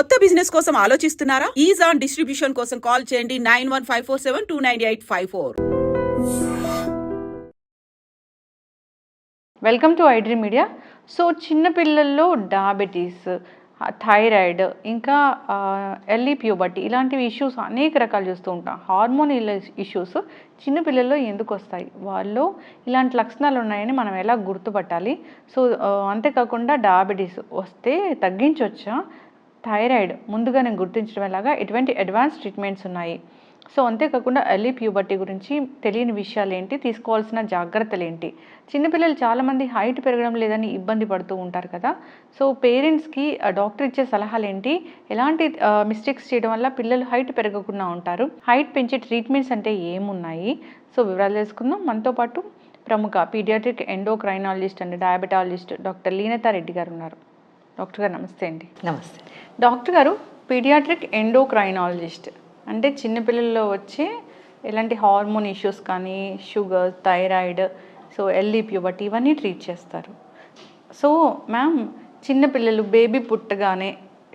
కొత్త బిజినెస్ కోసం ఆలోచిస్తున్నారా? ఈజ్ ఆన్ డిస్ట్రిబ్యూషన్ కోసం కాల్ చేయండి 9154729854. Welcome to iDream media. So చిన్నపిల్లల్లో డయాబెటీస్, థైరాయిడ్, ఇంకా ఎర్లీ ప్యూబర్టీ ఇలాంటివి ఇష్యూస్ అనేక రకాలు చూస్తూ ఉంటాం. హార్మోన్ ఇష్యూస్ చిన్నపిల్లల్లో ఎందుకు వస్తాయి, వాళ్ళు ఇలాంటి లక్షణాలు ఉన్నాయని మనం ఎలా గుర్తుపట్టాలి? సో అంతేకాకుండా డయాబెటీస్ వస్తే తగ్గించవచ్చా? థైరాయిడ్ ముందుగానే గుర్తించడం ఎలాగా? ఎటువంటి అడ్వాన్స్ ట్రీట్మెంట్స్ ఉన్నాయి? సో అంతేకాకుండా ఎర్లీ ప్యూబర్టీ గురించి తెలియని విషయాలు ఏంటి, తీసుకోవాల్సిన జాగ్రత్తలు ఏంటి? చిన్నపిల్లలు చాలామంది హైట్ పెరగడం లేదని ఇబ్బంది పడుతూ ఉంటారు కదా. సో పేరెంట్స్కి డాక్టర్ ఇచ్చే సలహాలు ఏంటి? ఎలాంటి మిస్టేక్స్ చేయడం వల్ల పిల్లలు హైట్ పెరగకుండా ఉంటారు? హైట్ పెంచే ట్రీట్మెంట్స్ అంటే ఏమున్నాయి? సో వివరాలు తెలుసుకుందాం. మనతో పాటు ప్రముఖ paediatric endocrinologist and diabetologist doctor Leenatha Reddy గారు ఉన్నారు. డాక్టర్ గారు నమస్తే అండి. నమస్తే డాక్టర్ గారు, పీడియాట్రిక్ ఎండోక్రైనాలజిస్ట్ అంటే చిన్నపిల్లల్లో వచ్చే ఎలాంటి హార్మోన్ ఇష్యూస్ కానీ, sugar, thyroid, so early puberty ఇవన్నీ ట్రీట్ చేస్తారు. సో మ్యామ్, చిన్నపిల్లలు బేబీ పుట్టగానే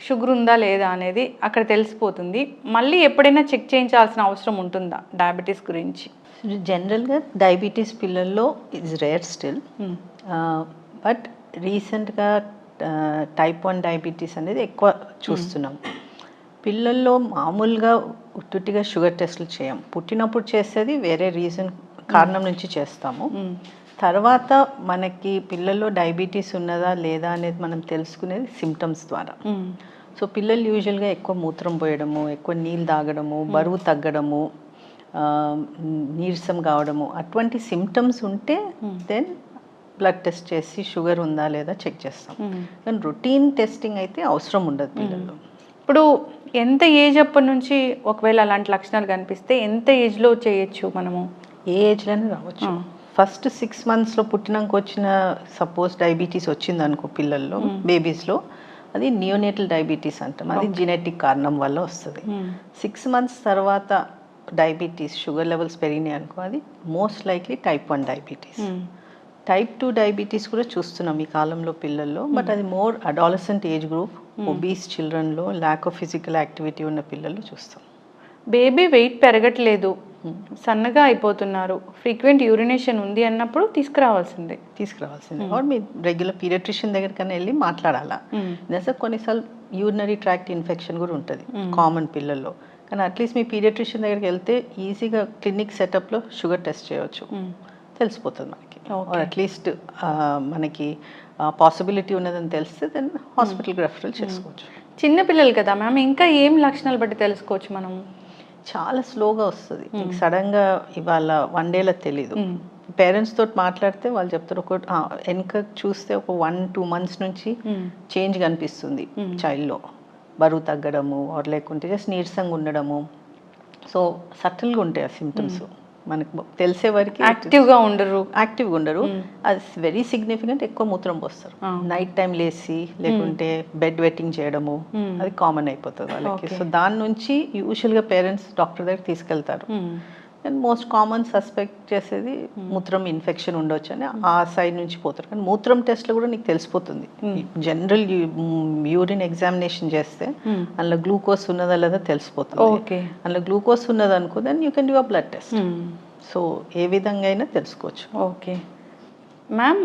షుగర్ ఉందా లేదా అనేది అక్కడ తెలిసిపోతుంది. మళ్ళీ ఎప్పుడైనా చెక్ చేయించాల్సిన అవసరం ఉంటుందా డయాబెటీస్ గురించి? జనరల్గా డయాబెటీస్ పిల్లల్లో ఇస్ రేర్ స్టిల్, బట్ రీసెంట్గా టైప్ 1 డయాబెటీస్ అనేది ఎక్కువ చూస్తున్నాం. పిల్లల్లో మామూలుగా ఉట్టుటిగా షుగర్ టెస్టులు చేయం. పుట్టినప్పుడు చేసేది వేరే కారణం నుంచి చేస్తాము. తర్వాత మనకి పిల్లల్లో డయాబెటీస్ ఉన్నదా లేదా అనేది మనం తెలుసుకునేది సిమ్టమ్స్ ద్వారా. సో పిల్లలు యూజువల్గా ఎక్కువ మూత్రం పోయడము, ఎక్కువ నీళ్ళు తాగడము, బరువు తగ్గడము, నీరసం కావడము, అటువంటి సిమ్టమ్స్ ఉంటే దెన్ బ్లడ్ టెస్ట్ చేసి షుగర్ ఉందా లేదా చెక్ చేస్తాం. కానీ రొటీన్ టెస్టింగ్ అయితే అవసరం ఉండదు పిల్లల్లో. ఇప్పుడు ఎంత ఏజ్ అప్పటి నుంచి ఒకవేళ అలాంటి లక్షణాలు కనిపిస్తే ఎంత ఏజ్లో చేయొచ్చు మనము? ఏ ఏజ్లోనే రావచ్చు. ఫస్ట్ 6 monthsలో పుట్టినాక వచ్చిన సపోజ్ డయాబెటీస్ వచ్చింది అనుకో పిల్లల్లో, బేబీస్లో, అది నియోనేటల్ డయాబెటీస్ అంటాం. అది జెనెటిక్ కారణం వల్ల వస్తుంది. 6 months తర్వాత డయాబెటీస్ షుగర్ లెవెల్స్ పెరిగినాయి అనుకో, అది most likely type 1 diabetes. Type 2 diabetes కూడా చూస్తున్నాం ఈ కాలంలో పిల్లల్లో, బట్ అది more adolescent age group, obese చిల్డ్రన్లో, ల్యాక్ ఆఫ్ ఫిజికల్ యాక్టివిటీ ఉన్న పిల్లలు చూస్తాం. బేబీ వెయిట్ పెరగట్లేదు, సన్నగా అయిపోతున్నారు, ఫ్రీక్వెంట్ యూరినేషన్ ఉంది అన్నప్పుడు తీసుకురావాల్సిందే. ఆర్ మీ రెగ్యులర్ పీడియాట్రిషియన్ దగ్గరికన్నా వెళ్ళి మాట్లాడాలా. దశ కొన్నిసార్లు యూరినరీ ట్రాక్ట్ ఇన్ఫెక్షన్ కూడా ఉంటుంది కామన్ పిల్లల్లో. కానీ అట్లీస్ట్ మీ పీడియాట్రిషియన్ దగ్గరికి వెళ్తే ఈజీగా క్లినిక్ సెటప్లో షుగర్ టెస్ట్ చేయవచ్చు, తెలిసిపోతుంది మనకి. అట్లీస్ట్ మనకి పాసిబిలిటీ ఉన్నదని తెలిస్తే దెన్ హాస్పిటల్కి రెఫరల్ చేసుకోవచ్చు. చిన్నపిల్లలు కదా మ్యామ్, ఇంకా ఏం లక్షణాలు బట్టి తెలుసుకోవచ్చు మనం? చాలా స్లోగా వస్తుంది, సడన్గా ఇవాళ 1 dayలో తెలీదు. పేరెంట్స్ తోటి మాట్లాడితే వాళ్ళు చెప్తారు, వెనక చూస్తే ఒక 1-2 months నుంచి చేంజ్ కనిపిస్తుంది చైల్డ్లో. బరువు తగ్గడము, ఆర్ లేకుంటే జస్ట్ నీరసంగా ఉండడము. సో సటిల్గా ఉంటాయి ఆ సిమ్టమ్స్. మనకు తెలిసే వరకు యాక్టివ్గా ఉండరు. అది వెరీ సిగ్నిఫికెంట్. ఎక్కువ మూత్రం పోస్తారు, నైట్ టైం లేచి, లేకుంటే బెడ్ వెట్టింగ్ చేయడము, అది కామన్ అయిపోతుంది వాళ్ళకి. సో దాని నుంచి యూజువల్గా పేరెంట్స్ డాక్టర్ దగ్గర తీసుకెళ్తారు. అండ్ మోస్ట్ కామన్ సస్పెక్ట్ చేసేది మూత్రం ఇన్ఫెక్షన్ ఉండొచ్చు అని ఆ సైడ్ నుంచి పోతారు. కానీ మూత్రం టెస్ట్లో కూడా నీకు తెలిసిపోతుంది. జనరల్ యూరిన్ ఎగ్జామినేషన్ చేస్తే అందులో గ్లూకోజ్ ఉన్నదా లేదా తెలిసిపోతుంది. అందులో గ్లూకోజ్ ఉన్నది అనుకో, then you can do a blood test. So ఏ విధంగా అయినా తెలుసుకోవచ్చు. ఓకే మ్యామ్,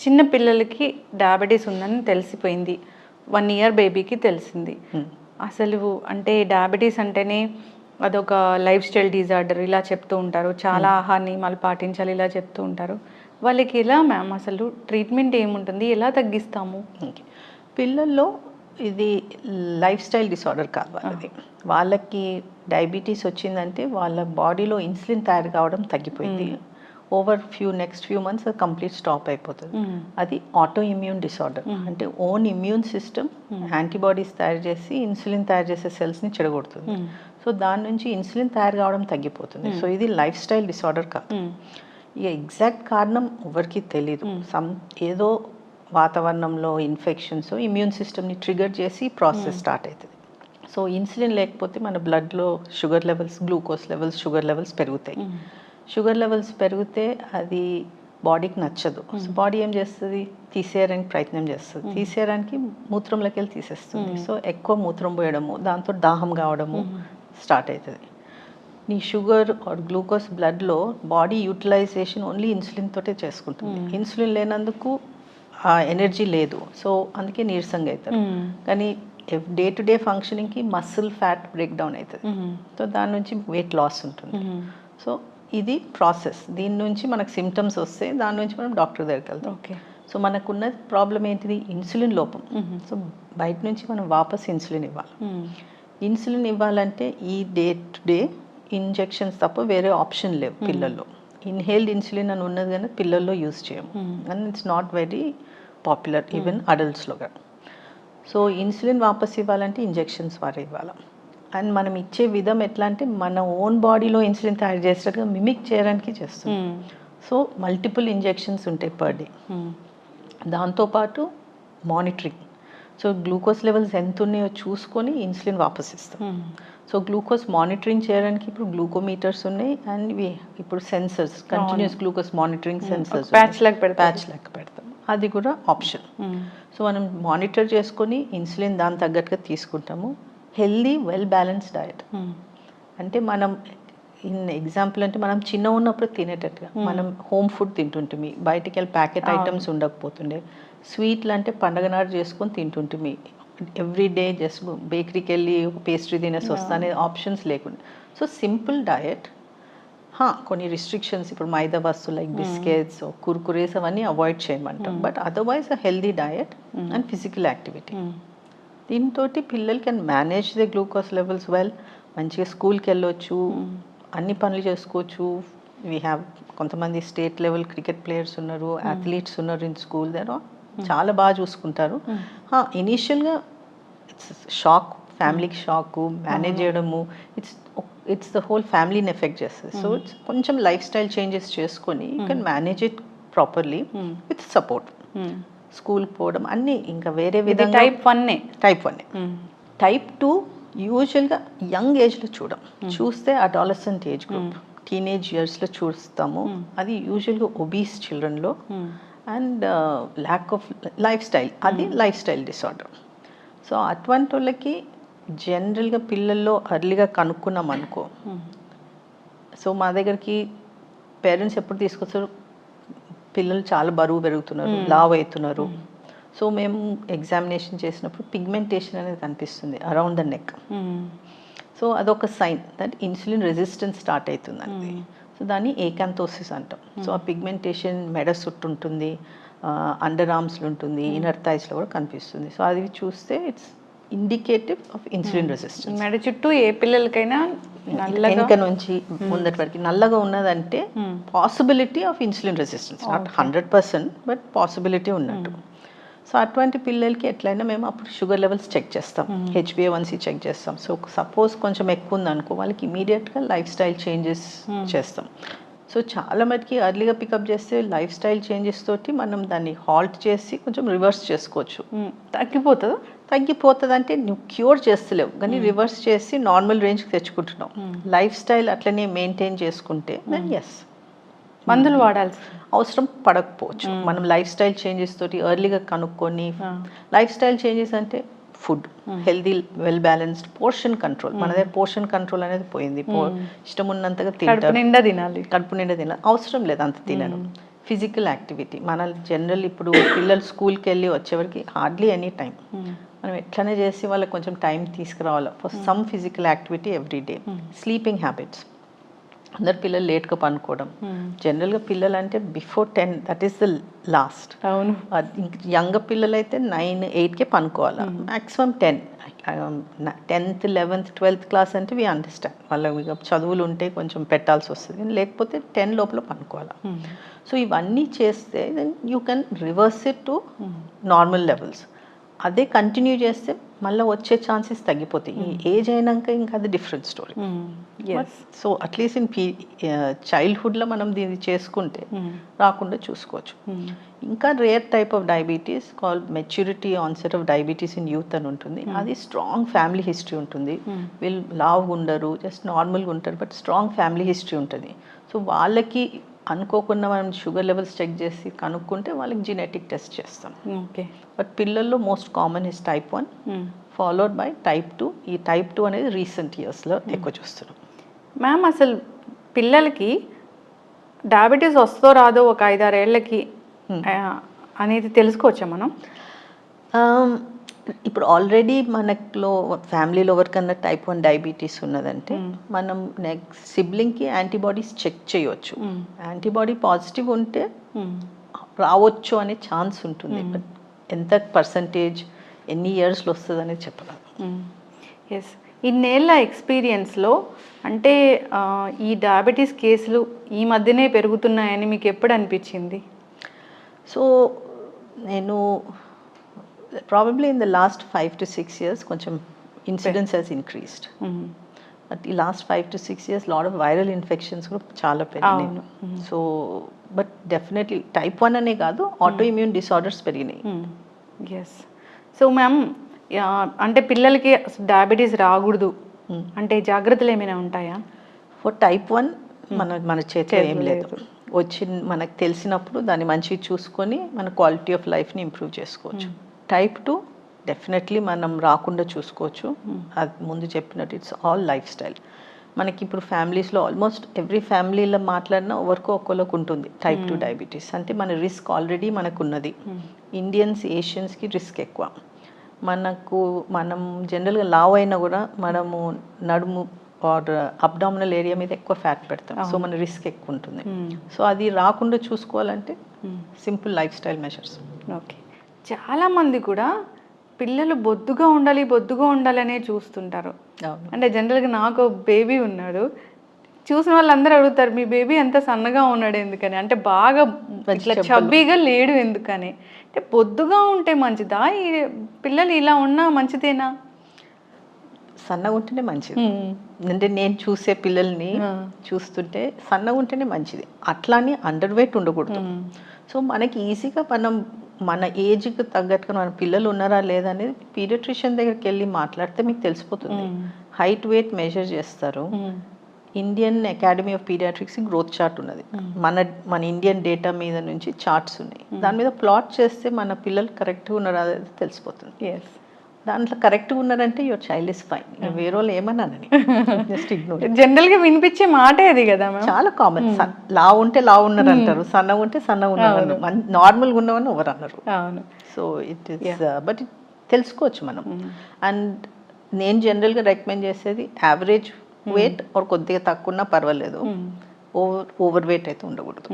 చిన్న పిల్లలకి డయాబెటీస్ ఉందని తెలిసిపోయింది, 1 year బేబీకి తెలిసింది. అసలు అంటే డయాబెటీస్ అంటేనే అదొక లైఫ్ స్టైల్ డిజార్డర్ ఇలా చెప్తూ ఉంటారు, చాలా ఆహార నియమాలు పాటించాలి ఇలా చెప్తూ ఉంటారు. వాళ్ళకి ఎలా మ్యామ్ అసలు ట్రీట్మెంట్ ఏముంటుంది, ఎలా తగ్గిస్తాము? పిల్లల్లో ఇది లైఫ్ స్టైల్ డిసార్డర్ కాదు వాళ్ళది. వాళ్ళకి డయాబెటీస్ వచ్చిందంటే వాళ్ళ బాడీలో ఇన్సులిన్ తయారు కావడం తగ్గిపోయింది. ఓవర్ నెక్స్ట్ ఫ్యూ మంత్స్ అది కంప్లీట్ స్టాప్ అయిపోతుంది. అది ఆటో ఇమ్యూన్ డిసార్డర్. అంటే ఓన్ ఇమ్యూన్ సిస్టమ్ యాంటీబాడీస్ తయారు చేసి ఇన్సులిన్ తయారు చేసే సెల్స్ని చెడగొడుతుంది. సో దాని నుంచి ఇన్సులిన్ తయారు కావడం తగ్గిపోతుంది. సో ఇది లైఫ్ స్టైల్ డిసార్డర్ కాదు. ఇక ఎగ్జాక్ట్ కారణం ఎవరికి తెలీదు. ఏదో వాతావరణంలో ఇన్ఫెక్షన్స్ ఇమ్యూన్ సిస్టమ్ని ట్రిగర్ చేసి ప్రాసెస్ స్టార్ట్ అవుతుంది. సో ఇన్సులిన్ లేకపోతే మన బ్లడ్లో sugar levels, glucose levels, sugar levels పెరుగుతాయి. షుగర్ లెవెల్స్ పెరిగితే అది బాడీకి నచ్చదు. సో బాడీ ఏం చేస్తుంది, తీసేయడానికి ప్రయత్నం చేస్తుంది. తీసేయడానికి మూత్రంలోకి వెళ్ళి తీసేస్తుంది. సో ఎక్కువ మూత్రం పోయడము, దాంతో దాహం కావడము స్టార్ట్ అవుతుంది. నీ షుగర్ ఆర్ గ్లూకోజ్ బ్లడ్లో బాడీ యూటిలైజేషన్ ఓన్లీ ఇన్సులిన్ తోటే చేసుకుంటుంది. ఇన్సులిన్ లేనందుకు ఆ ఎనర్జీ లేదు. సో అందుకే నీరసంగా అవుతారు. కానీ డే టు డే ఫంక్షనింగ్కి మసిల్ ఫ్యాట్ బ్రేక్ డౌన్ అవుతుంది. సో దాని నుంచి వెయిట్ లాస్ ఉంటుంది. సో ఇది ప్రాసెస్. దీని నుంచి మనకు సిమ్టమ్స్ వస్తే దాని నుంచి మనం డాక్టర్ దగ్గరికి వెళ్తాం. ఓకే. సో మనకున్న ప్రాబ్లం ఏంటిది, ఇన్సులిన్ లోపం. సో బయట నుంచి మనం వాపస్ ఇన్సులిన్ ఇవ్వాలి. ఇన్సులిన్ ఇవ్వాలంటే ఈ డే టు డే ఇంజెక్షన్స్ తప్ప వేరే ఆప్షన్ లేవు పిల్లల్లో. ఇన్హేల్డ్ ఇన్సులిన్ అని ఉన్నది కానీ పిల్లల్లో యూజ్ చేయము. And it's not very popular even అడల్ట్స్లో కూడా. సో ఇన్సులిన్ వాపస్ ఇవ్వాలంటే ఇంజెక్షన్స్ ద్వారా ఇవ్వాలి. అండ్ మనం ఇచ్చే విధం ఎట్లా అంటే మన ఓన్ బాడీలో ఇన్సులిన్ తయారు చేసేటట్టుగా మిమిక్ చేయడానికి చేస్తుంది. సో మల్టిపుల్ ఇంజెక్షన్స్ ఉంటాయి పర్ డే. దాంతోపాటు మానిటరింగ్. సో గ్లూకోజ్ లెవెల్స్ ఎంత ఉన్నాయో చూసుకొని ఇన్సులిన్ వాపస్ ఇస్తాం. సో గ్లూకోజ్ మానిటరింగ్ చేయడానికి ఇప్పుడు గ్లూకోమీటర్స్ ఉన్నాయి. అండ్ ఇప్పుడు sensors, continuous glucose monitoring sensors patch లెక్క పెడతాం. అది కూడా ఆప్షన్. సో మనం మానిటర్ చేసుకొని ఇన్సులిన్ దాని తగ్గట్టుగా తీసుకుంటాము. హెల్దీ వెల్ బ్యాలెన్స్డ్ డయట్ అంటే మనం ఎగ్జాంపుల్ అంటే మనం చిన్న ఉన్నప్పుడు తినేటట్టుగా మనం హోమ్ ఫుడ్ తింటుంటిమి. బయటికి వెళ్ళి ప్యాకెట్ ఐటమ్స్ ఉండకపోతుండే. స్వీట్లు అంటే పండగ నాడు చేసుకొని తింటుంటిమి. ఎవ్రీ డే జస్ట్ బేకరీకి వెళ్ళి పేస్ట్రీ తినేసి వస్తానే ఆప్షన్స్ లేకుండా. సో సింపుల్ డయట్, కొన్ని రిస్ట్రిక్షన్స్. ఇప్పుడు మైదా వస్తువులు లైక్ బిస్కెట్స్, కుర్కురేస్ అవన్నీ అవాయిడ్ చేయమంటాం. But otherwise a healthy diet and physical activity. దీంతో పిల్లలు can manage the glucose levels well. మంచిగా స్కూల్కి వెళ్ళొచ్చు, అన్ని పనులు చేసుకోవచ్చు. వీ హ్యావ్ కొంతమంది స్టేట్ లెవెల్ క్రికెట్ ప్లేయర్స్ ఉన్నారు, అథ్లీట్స్ ఉన్నారు ఇన్ స్కూల్. దగ్గర చాలా బాగా చూసుకుంటారు. ఇనీషియల్గా ఇట్స్ షాక్, ఫ్యామిలీకి షాక్ మేనేజ్ చేయడము. ఇట్స్ ద హోల్ ఫ్యామిలీని ఎఫెక్ట్ చేస్తుంది. సో ఇట్స్ కొంచెం లైఫ్ స్టైల్ చేంజెస్ చేసుకొని you can manage it properly with support. స్కూల్కి పోవడం అన్నీ ఇంకా వేరే విధంగా. టైప్ 1. టైప్ 2 యూజువల్గా యంగ్ ఏజ్లో చూస్తే అడాలసెంట్ ఏజ్ గ్రూప్, టీనేజ్ ఇయర్స్లో చూస్తాము. అది యూజువల్గా ఒబీస్ చిల్డ్రన్లో and lack of lifestyle, అది లైఫ్ స్టైల్ డిసార్డర్. సో అటువంటి వాళ్ళకి జనరల్గా పిల్లల్లో అర్లీగా కనుక్కున్నాం అనుకో. సో మా దగ్గరికి పేరెంట్స్ ఎప్పుడు తీసుకొస్తారు, పిల్లలు చాలా బరువు పెరుగుతున్నారు, లావ్ అవుతున్నారు. సో మేము ఎగ్జామినేషన్ చేసినప్పుడు పిగ్మెంటేషన్ అనేది కనిపిస్తుంది అరౌండ్ ద నెక్. సో అదొక sign that insulin resistance start అవుతుంది అనేది. సో దాన్ని ఏకాంతోసిస్ అంటాం. సో ఆ పిగ్మెంటేషన్ మెడ చుట్టూ ఉంటుంది, అండర్ ఆర్మ్స్లో ఉంటుంది, ఇన్నర్ థైస్లో కూడా కనిపిస్తుంది. సో అది చూస్తే it's indicative of insulin resistance. మెడ చుట్టూ ఏ పిల్లలకైనా వెనుక నుంచి ముందటి వరకు నల్లగా ఉన్నదంటే possibility of insulin resistance, not 100% but possibility ఉన్నట్టు. సో అటువంటి పిల్లలకి ఎట్లయినా మేము అప్పుడు షుగర్ లెవెల్స్ చెక్ చేస్తాం, HbA1c చెక్ చేస్తాం. సో సపోజ్ కొంచెం ఎక్కువ ఉందనుకో వాళ్ళకి ఇమీడియట్గా లైఫ్ స్టైల్ చేంజెస్ చేస్తాం. సో చాలా మటుకి ఎర్లీగా పికప్ చేస్తే లైఫ్ స్టైల్ చేంజెస్ తోటి మనం దాన్ని హాల్ట్ చేసి కొంచెం రివర్స్ చేసుకోవచ్చు. తగ్గిపోతుంది అంటే నువ్వు క్యూర్ చేస్తలేవు కానీ రివర్స్ చేసి నార్మల్ రేంజ్కి తెచ్చుకుంటున్నావు. లైఫ్ స్టైల్ అట్లనే మెయింటైన్ చేసుకుంటే దెన్ ఎస్, మందులు వాడాల్సి అవసరం పడకపోవచ్చు. మనం లైఫ్ స్టైల్ చేంజెస్ తోటి ఎర్లీగా కనుక్కొని, లైఫ్ స్టైల్ చేంజెస్ అంటే food healthy well balanced, portion control. మన దగ్గర పోర్షన్ కంట్రోల్ అనేది పోయింది. ఇష్టం ఉన్నంతగా తింటారు, కడుపు నిండా తినాలి, అవసరం లేదు అంత తినడం. ఫిజికల్ యాక్టివిటీ మన జనరల్ ఇప్పుడు పిల్లలు స్కూల్కి వెళ్ళి వచ్చేవరకు హార్డ్లీ ఎనీ టైం మనం ఎట్లనే చేసి వాళ్ళకి కొంచెం టైం తీసుకురావాలి for some physical activity every day. Sleeping habits, అందరు పిల్లలు లేట్గా పనుకోవడం. జనరల్గా పిల్లలు అంటే before 10 that is the last. అవును, యంగ్ పిల్లలు అయితే 9-8కే పనుకోవాలి, maximum 10. 10th 11th 12th class అంటే వి అండర్స్టాండ్, వాళ్ళ చదువులు ఉంటే కొంచెం పెట్టాల్సి వస్తుంది, లేకపోతే 10 లోపల పనుకోవాలి. సో ఇవన్నీ చేస్తే then you can reverse it to normal levels. అదే కంటిన్యూ చేస్తే మళ్ళీ వచ్చే ఛాన్సెస్ తగ్గిపోతాయి. ఈ ఏజ్ అయినాక ఇంకా అది different story. So at least in చైల్డ్హుడ్లో మనం దీన్ని చేసుకుంటే రాకుండా చూసుకోవచ్చు. ఇంకా rare type of diabetes call maturity onset of diabetes in youth అని ఉంటుంది. అది స్ట్రాంగ్ ఫ్యామిలీ హిస్టరీ ఉంటుంది. వీళ్ళు లావుగా ఉండరు, జస్ట్ నార్మల్గా ఉంటారు, బట్ స్ట్రాంగ్ ఫ్యామిలీ హిస్టరీ ఉంటుంది. సో వాళ్ళకి అనుకోకుండా మనం షుగర్ లెవెల్స్ చెక్ చేసి కనుక్కుంటే వాళ్ళకి జెనెటిక్ టెస్ట్ చేస్తాం. ఓకే. బట్ పిల్లల్లో most common is type 1 followed by type 2. ఈ టైప్ 2 అనేది రీసెంట్ ఇయర్స్లో ఎక్కువ చూస్తున్నాం. మ్యామ్ అసలు పిల్లలకి డయాబెటీస్ వస్తో రాదో ఒక 5-6 ఏళ్ళకి అనేది తెలుసుకోవచ్చా మనం? ఇప్పుడు ఆల్రెడీ మనలో ఫ్యామిలీలో ఎవరికన్నా టైప్ 1 డయాబెటీస్ ఉన్నదంటే మనం నెక్స్ట్ సిబ్లింగ్కి యాంటీబాడీస్ చెక్ చేయవచ్చు. యాంటీబాడీ పాజిటివ్ ఉంటే రావచ్చు అనే ఛాన్స్ ఉంటుంది. బట్ ఎంత పర్సంటేజ్ ఎన్ని ఇయర్స్లో వస్తుంది అనేది చెప్పగలం. ఎస్. ఇన్నేళ్ళ ఎక్స్పీరియన్స్లో అంటే ఈ డయాబెటీస్ కేసులు ఈ మధ్యనే పెరుగుతున్నాయని మీకు ఎప్పుడు అనిపించింది? సో నేను probably in the last 5 to 6 years కొంచెం ఇన్సిడెన్స్ హెస్ ఇంక్రీస్డ్. బట్ ఈ last 5 to 6 years lot of viral infections కూడా చాలా పెరిగినాయి. సో బట్ డెఫినెట్లీ టైప్ 1 అనే కాదు, ఆటో ఇమ్యూన్ డిసార్డర్స్ పెరిగినాయి. ఎస్. సో మ్యామ్ అంటే పిల్లలకి డయాబెటీస్ రాకూడదు అంటే జాగ్రత్తలు ఏమైనా ఉంటాయా? ఫర్ టైప్ 1 మన చేతిలో ఏం లేదు. మనకు తెలిసినప్పుడు దాన్ని మంచిగా చూసుకొని మన క్వాలిటీ ఆఫ్ లైఫ్ని ఇంప్రూవ్ చేసుకోవచ్చు. టైప్ 2 డెఫినెట్లీ మనం రాకుండా చూసుకోవచ్చు. అది ముందు చెప్పినట్టు ఇట్స్ ఆల్ లైఫ్ స్టైల్. మనకి ఇప్పుడు ఫ్యామిలీస్లో ఆల్మోస్ట్ ఎవ్రీ ఫ్యామిలీలో మాట్లాడినా ఎవరికో ఒక్కొక్కరికి ఉంటుంది టైప్ 2 డయాబెటీస్. అంటే మన రిస్క్ ఆల్రెడీ మనకు ఉన్నది. ఇండియన్స్ ఏషియన్స్కి రిస్క్ ఎక్కువ. మనం జనరల్గా లావ్ అయినా కూడా మనము నడుము ఆర్ అబ్డామినల్ ఏరియా మీద ఎక్కువ ఫ్యాట్ పెడతాం. సో మన రిస్క్ ఎక్కువ ఉంటుంది. సో అది రాకుండా చూసుకోవాలంటే simple life style measures. Okay. చాలామంది కూడా పిల్లలు బొద్దుగా ఉండాలి అనే చూస్తుంటారు. అంటే జనరల్గా నాకు బేబీ ఉన్నాడు, చూసిన వాళ్ళందరూ అడుగుతారు మీ బేబీ అంత సన్నగా ఉన్నాడు ఎందుకని, అంటే బాగా ఇట్లా చబ్బీగా లేడు ఎందుకని. అంటే బొద్దుగా ఉంటే మంచిదా, ఈ పిల్లలు ఇలా ఉన్నా మంచిదేనా? సన్నగా ఉంటేనే మంచిది. అంటే నేను చూసే పిల్లల్ని చూస్తుంటే సన్నగా ఉంటేనే మంచిది. అట్లానే అండర్ వెయిట్ ఉండకూడదు. సో మనకి ఈజీగా మన ఏజ్కి తగ్గట్టుగా మన పిల్లలు ఉన్నారా లేదా అనేది పీడియాట్రిషియన్ దగ్గరికి వెళ్ళి మాట్లాడితే మీకు తెలిసిపోతుంది. హైట్ వెయిట్ మెజర్ చేస్తారు. Indian academy of paediatrics growth chart ఉన్నది. మన ఇండియన్ డేటా మీద నుంచి చార్ట్స్ ఉన్నాయి. దాని మీద ప్లాట్ చేస్తే మన పిల్లలు కరెక్ట్గా ఉన్నారా అనేది తెలిసిపోతుంది. దాంట్లో కరెక్ట్గా ఉన్నారంటే యువర్ చైల్డ్ ఇస్ ఫైన్. వేరే వాళ్ళు ఏమన్నానని జస్ట్ ఇగ్నోర్. జనరల్గా వినిపించే మాటే అది కదా, చాలా కామన్. లావు ఉంటే లావు ఉన్నారు అంటారు, సన్నగా ఉంటే సన్నగా ఉన్నారు, నార్మల్గా ఉన్నవని ఎవరు అన్నారు. సో ఇట్ ఈస్ బట్ తెలుసుకోవచ్చు మనం. అండ్ నేను జనరల్గా రికమెండ్ చేసేది యావరేజ్ వెయిట్ ఆర్ కొద్దిగా తక్కువ ఉన్నా పర్వాలేదు, ఓవర్ వెయిట్ అయితే ఉండకూడదు.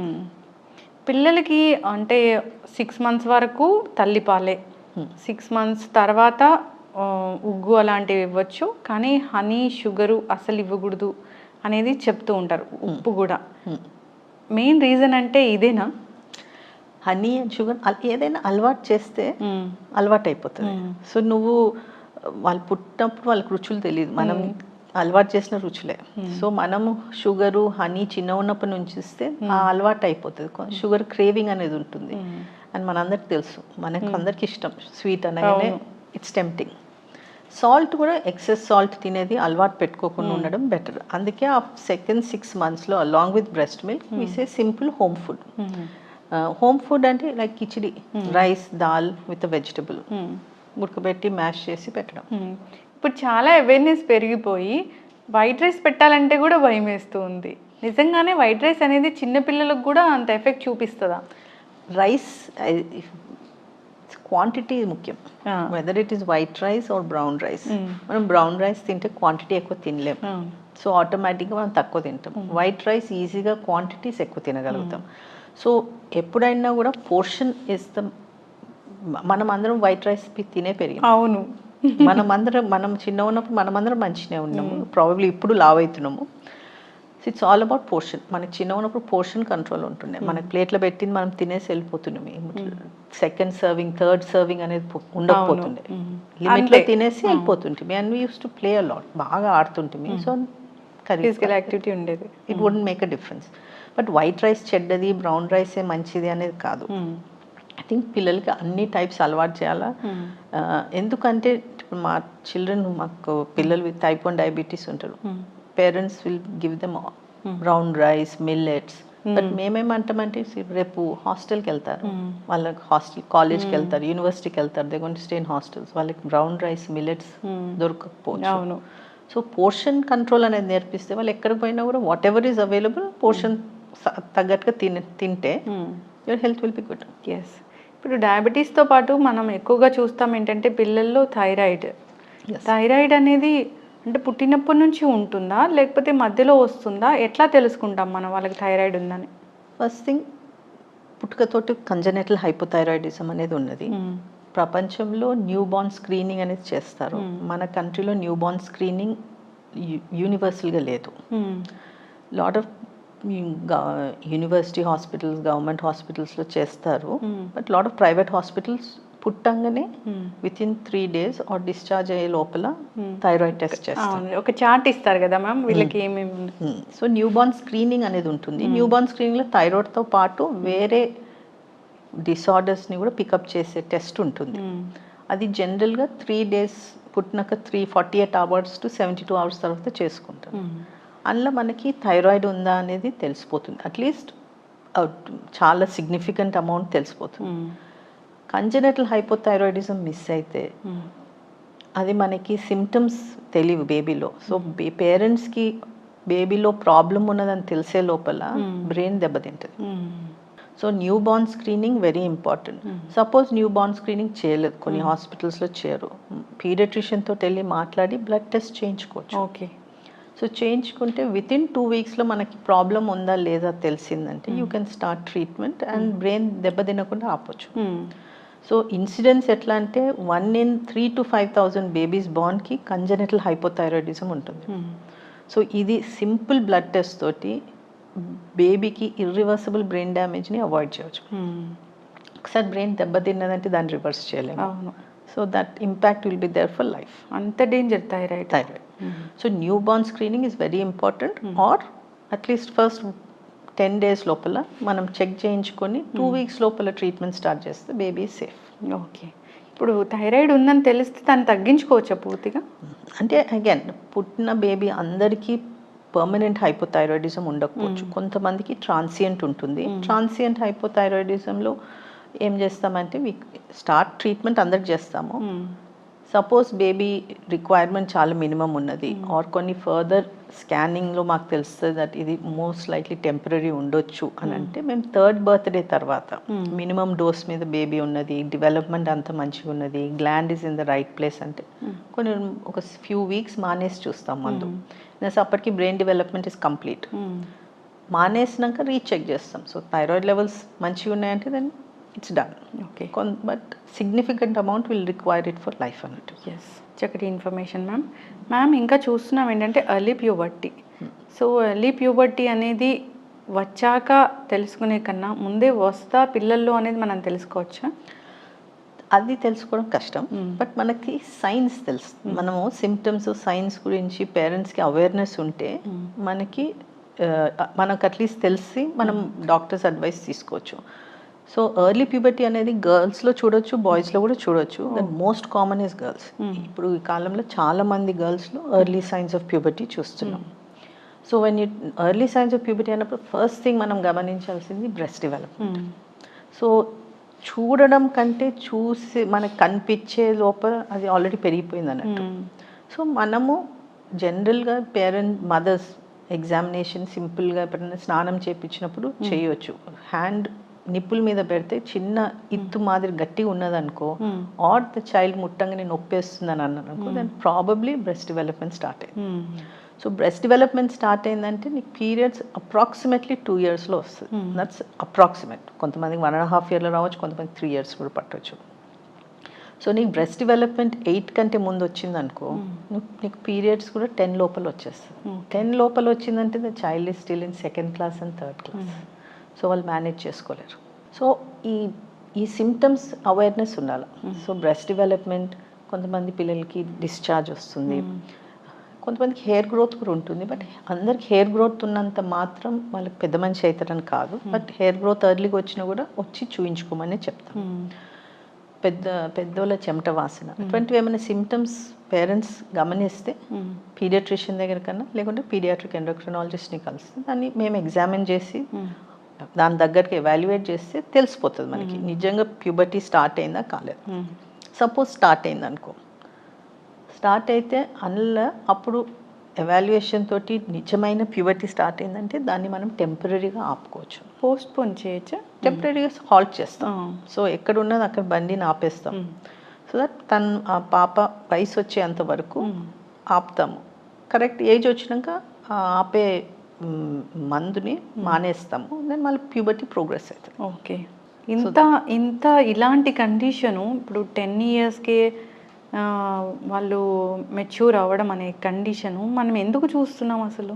పిల్లలకి అంటే 6 months వరకు తల్లిపాలే, 6 months తర్వాత ఉగ్గు అలాంటివి ఇవ్వచ్చు, కానీ హనీ షుగరు అసలు ఇవ్వకూడదు అనేది చెప్తూ ఉంటారు. ఉప్పు కూడా మెయిన్ రీజన్ అంటే ఇదేనా? హనీ అండ్ షుగర్ ఏదైనా అలవాటు చేస్తే అలవాటు అయిపోతుంది. సో వాళ్ళు పుట్టినప్పుడు వాళ్ళకి రుచులు తెలియదు, మనం అలవాటు చేసిన రుచులే. సో మనము షుగరు హనీ చిన్న ఉన్నప్పటి నుంచి ఇస్తే ఆ అలవాటు అయిపోతుంది. షుగర్ క్రేవింగ్ అనేది ఉంటుంది అని మనందరికి తెలుసు, మనకు అందరికి ఇష్టం స్వీట్ అనగానే ఇట్స్ టెంప్టింగ్. సాల్ట్ కూడా ఎక్సెస్ సాల్ట్ తినేది అలవాటు పెట్టుకోకుండా ఉండడం బెటర్. అందుకే ఆ సెకండ్ 6 monthsలో along with breast milk we say simple home food. Home food అంటే like khichdi, rice, dal with vegetable ఉడకబెట్టి మ్యాష్ చేసి పెట్టడం. ఇప్పుడు చాలా అవేర్నెస్ పెరిగిపోయి వైట్ రైస్ పెట్టాలంటే కూడా భయం వేస్తూ ఉంది. నిజంగానే వైట్ రైస్ అనేది చిన్నపిల్లలకు కూడా అంత ఎఫెక్ట్ చూపిస్తుందా? రైస్ క్వాంటిటీ ముఖ్యం, weather it is white rice or brown rice. మనం బ్రౌన్ రైస్ తింటే క్వాంటిటీ ఎక్కువ తినలేం, సో ఆటోమేటిక్గా మనం తక్కువ తింటాం. వైట్ రైస్ ఈజీగా క్వాంటిటీస్ ఎక్కువ తినగలుగుతాం. సో ఎప్పుడైనా కూడా పోర్షన్ ఇస్తాం. మనం అందరం వైట్ రైస్ తినే పెరిగాం. అవును, మనం చిన్న ఉన్నప్పుడు మనమందరం మంచిగానే ఉన్నాము, ప్రాబబ్లీ ఇప్పుడు లావ్ అవుతున్నాము. It's all about portion. మనకి చిన్న ఉన్నప్పుడు పోర్షన్ కంట్రోల్ ఉంటుండే, మనకి ప్లేట్లో పెట్టింది మనం తినేసి వెళ్ళిపోతున్నాము. సెకండ్ సర్వింగ్, థర్డ్ సర్వింగ్ అనేది ఉండకపోతుండే, లిమిట్లో తినేసి వెళ్ళిపోతుంటే. And we use to play a lot, బాగా ఆడుతుంటే. సో ఫిజికల్ యాక్టివిటీ ఉండేది. It wouldn't make a difference. But white rice చెడ్డది, బ్రౌన్ రైసే మంచిది అనేది కాదు. ఐ థింక్ పిల్లలకి అన్ని టైప్స్ అలవాటు చేయాలా. ఎందుకంటే మా మాకు పిల్లలు టైప్ 1 డయాబెటీస్ ఉంటారు. Parents will give them brown rice, millets, but మేమేమంటామంటే రేపు హాస్టల్కి వెళ్తారు, వాళ్ళకి కాలేజ్కి వెళ్తారు, యూనివర్సిటీకి వెళ్తారు, they going to stay in hostels, వాళ్ళకి బ్రౌన్ రైస్ మిల్లెట్స్ దొరకకపోవచ్చు. అవును. సో పోర్షన్ కంట్రోల్ అనేది నేర్పిస్తే వాళ్ళు ఎక్కడికి పోయినా కూడా whatever is available portion తగ్గట్టుగా తింటే your health will be good. Yes. ఇప్పుడు డయాబెటీస్తో పాటు మనం ఎక్కువగా చూస్తాం ఏంటంటే పిల్లల్లో థైరాయిడ్ అనేది అంటే పుట్టినప్పటి నుంచి ఉంటుందా లేకపోతే మధ్యలో వస్తుందా, ఎట్లా తెలుసుకుంటాం మనం వాళ్ళకి థైరాయిడ్ ఉందని? ఫస్ట్ థింగ్, పుట్టుకతోటి కంజనెటల్ హైపోథైరాయిడిజం అనేది ఉన్నది. ప్రపంచంలో న్యూ బార్న్ స్క్రీనింగ్ అనేది చేస్తారు. మన కంట్రీలో న్యూ బార్న్ స్క్రీనింగ్ యూనివర్సల్గా లేదు. Lot of university hospitals, government హాస్పిటల్స్లో చేస్తారు, but lot of private hospitals పుట్టంగానే within 3 days or discharge అయ్యే లోపల థైరాయిడ్ టెస్ట్ చేస్తారు. ఒక చార్ట్ ఇస్తారు కదా మ్యామ్ వీళ్ళకి ఏమేమి. సో న్యూ బార్న్ స్క్రీనింగ్ అనేది ఉంటుంది. న్యూ బార్న్ స్క్రీనింగ్లో థైరాయిడ్తో పాటు వేరే డిసార్డర్స్ని కూడా పికప్ చేసే టెస్ట్ ఉంటుంది. అది జనరల్గా 3 days పుట్టినాక 48 hours to 72 hours తర్వాత చేసుకుంటారు. అందులో మనకి థైరాయిడ్ ఉందా అనేది తెలిసిపోతుంది, అట్లీస్ట్ చాలా సిగ్నిఫికెంట్ అమౌంట్ తెలిసిపోతుంది. కంజనెటల్ హైపోథైరాయిడిజం మిస్ అయితే అది మనకి సిమ్టమ్స్ తెలియవు బేబీలో. సో పేరెంట్స్కి బేబీలో ప్రాబ్లం ఉన్నదని తెలిసే లోపల బ్రెయిన్ దెబ్బతింటుంది. So new born screening very important. Suppose new born screening చేయలేదు, కొన్ని హాస్పిటల్స్లో చేయరు, పీడియాట్రిషియన్ తోటి వెళ్ళి మాట్లాడి బ్లడ్ టెస్ట్ చేయించుకోవచ్చు. ఓకే. సో చేయించుకుంటే విత్ ఇన్ 2 weeksలో మనకి ప్రాబ్లం ఉందా లేదా తెలిసిందంటే you can start treatment and brain దెబ్బతినకుండా ఆపొచ్చు. సో ఇన్సిడెన్స్ ఎట్లా అంటే 1 in 3,000 to 5,000 బేబీస్ బార్న్కి కంజనెటల్ హైపోథైరాయిడిజం ఉంటుంది. సో ఇది సింపుల్ బ్లడ్ టెస్ట్ తోటి బేబీకి ఇర్రివర్సిబుల్ బ్రెయిన్ డ్యామేజ్ని అవాయిడ్ చేయవచ్చు. ఒకసారి బ్రెయిన్ దెబ్బతిన్నదంటే దాన్ని రివర్స్ చేయలేము. So that impact will be there for life. అంత danger thyroid. So new born screening is very important. Or at least first 10 days లోపల మనం చెక్ చేయించుకొని 2 weeks లోపల ట్రీట్మెంట్ స్టార్ట్ చేస్తే బేబీ సేఫ్. ఓకే. ఇప్పుడు థైరాయిడ్ ఉందని తెలిస్తే దాన్ని తగ్గించుకోవచ్చా పూర్తిగా? అంటే అగైన్ పుట్టిన బేబీ అందరికీ పర్మనెంట్ హైపోథైరాయిడిజం ఉండకపోవచ్చు, కొంతమందికి ట్రాన్సియంట్ ఉంటుంది. ట్రాన్సియంట్ హైపోథైరాయిడిజంలో ఏం చేస్తామంటే స్టార్ట్ ట్రీట్మెంట్ అందరికి చేస్తాము. సపోజ్ బేబీ రిక్వైర్మెంట్ చాలా మినిమం ఉన్నది ఆర్ కొన్ని ఫర్దర్ స్కానింగ్లో మాకు తెలుస్తుంది దట్ ఇది మోస్ట్ లైక్లీ టెంపరీ ఉండొచ్చు అని అంటే మేము 3rd birthday తర్వాత మినిమం డోస్ మీద బేబీ ఉన్నది, డెవలప్మెంట్ అంత మంచిగా ఉన్నది, gland is in the right place అంటే కొన్ని ఒక ఫ్యూ వీక్స్ మానేసి చూస్తాం మందు. అప్పటికి బ్రెయిన్ డెవలప్మెంట్ ఇస్ కంప్లీట్. మానేసినాక రీచెక్ చేస్తాం. సో థైరాయిడ్ లెవెల్స్ మంచిగా ఉన్నాయంటే then it's done. Okay. But significant amount will require it for life అన్నట్టు. ఎస్, చక్కటి ఇన్ఫర్మేషన్ మ్యామ్. ఇంకా చూస్తున్నాం ఏంటంటే early puberty. So early puberty అనేది వచ్చాక తెలుసుకునే కన్నా ముందే వస్తా పిల్లల్లో అనేది మనం తెలుసుకోవచ్చా? అది తెలుసుకోవడం కష్టం, బట్ మనకి సైన్స్ తెలుసు. మనము సిమ్టమ్స్ సైన్స్ గురించి పేరెంట్స్కి అవేర్నెస్ ఉంటే మనకు అట్లీస్ట్ తెలిసి మనం డాక్టర్స్ అడ్వైస్ తీసుకోవచ్చు. సో ఎర్లీ ప్యూబర్టీ అనేది గర్ల్స్లో చూడొచ్చు, బాయ్స్లో కూడా చూడొచ్చు. That most common is girls. ఇప్పుడు ఈ కాలంలో చాలా మంది గర్ల్స్లో ఎర్లీ సైన్స్ ఆఫ్ ప్యూబర్టీ చూస్తున్నాం. So when you early science of puberty అన్నప్పుడు ఫస్ట్ థింగ్ మనం గమనించాల్సింది బ్రెస్ట్ డెవలప్మెంట్. సో చూడడం కంటే చూసి మనకు కనిపించే లోపల అది ఆల్రెడీ పెరిగిపోయింది అన్నట్టు. సో మనము జనరల్గా మదర్స్ ఎగ్జామినేషన్ సింపుల్గా ఎప్పుడైనా స్నానం చేయించినప్పుడు చేయొచ్చు. హ్యాండ్ నిప్పుల మీద పెడితే చిన్న ఇత్తు మాదిరి గట్టిగా ఉన్నదనుకో ఆర్ ద చైల్డ్ ముట్టంగానే నొప్పేస్తుందని అన్నాను, then probably breast development start అయింది. సో బ్రెస్ట్ డెవలప్మెంట్ స్టార్ట్ అయిందంటే నీకు పీరియడ్స్ అప్రాక్సిమేట్లీ 2 yearsలో వస్తుంది. That's approximate. కొంతమందికి 1.5 yearలో రావచ్చు, కొంతమందికి 3 years కూడా పట్టవచ్చు. సో నీకు బ్రెస్ట్ డెవలప్మెంట్ 8 కంటే ముందు వచ్చిందనుకో నీకు పీరియడ్స్ కూడా 10 లోపల వచ్చేస్తుంది. 10 లోపల వచ్చిందంటే the child is still in 2nd class and 3rd class. So వాళ్ళు మేనేజ్ చేసుకోలేరు. సో ఈ సిమ్టమ్స్ అవేర్నెస్ ఉండాలి. సో బ్రెస్ట్ డెవలప్మెంట్, కొంతమంది పిల్లలకి డిశ్చార్జ్ వస్తుంది, కొంతమందికి హెయిర్ గ్రోత్ కూడా ఉంటుంది. బట్ అందరికి హెయిర్ గ్రోత్ ఉన్నంత మాత్రం వాళ్ళకి పెద్ద మనిషి అవుతారని కాదు. బట్ హెయిర్ గ్రోత్ ఎర్లీగా వచ్చినా కూడా వచ్చి చూయించుకోమని చెప్తాం. పెద్దోళ్ళ చెమట వాసన ఇటువంటివి ఏమైనా సిమ్టమ్స్ పేరెంట్స్ గమనిస్తే పీడియాట్రిషియన్ దగ్గర కన్నా లేకుంటే పీడియాట్రిక్ ఎండోక్రినాలజిస్ట్ని కలిస్తే దాన్ని మేము ఎగ్జామిన్ చేసి దాని దగ్గరికి ఎవాల్యుయేట్ చేస్తే తెలిసిపోతుంది మనకి నిజంగా ప్యూబర్టీ స్టార్ట్ అయిందా కాలేదు. సపోజ్ స్టార్ట్ అయింది అనుకో, స్టార్ట్ అయితే అందులో అప్పుడు ఎవాల్యుయేషన్ తోటి నిజమైన ప్యూబర్టీ స్టార్ట్ అయిందంటే దాన్ని మనం టెంపరీగా ఆపుకోవచ్చు, పోస్ట్పోన్ చేయొచ్చా? టెంపరీగా హాల్ట్ చేస్తాం. సో ఎక్కడ ఉన్నది అక్కడ బండిని ఆపేస్తాం. సో దట్ ఆ పాప వయసు వచ్చేంత వరకు ఆపుతాము. కరెక్ట్ ఏజ్ వచ్చినాక ఆపే మందుని మానేస్తాము. దెన్ మళ్ళీ ప్యూబర్టీ ప్రోగ్రెస్ అవుతుంది. ఓకే. ఇంత ఇలాంటి కండిషను ఇప్పుడు 10 ఇయర్స్కే వాళ్ళు మెచ్యూర్ అవ్వడం అనే కండిషను మనం ఎందుకు చూస్తున్నాం అసలు?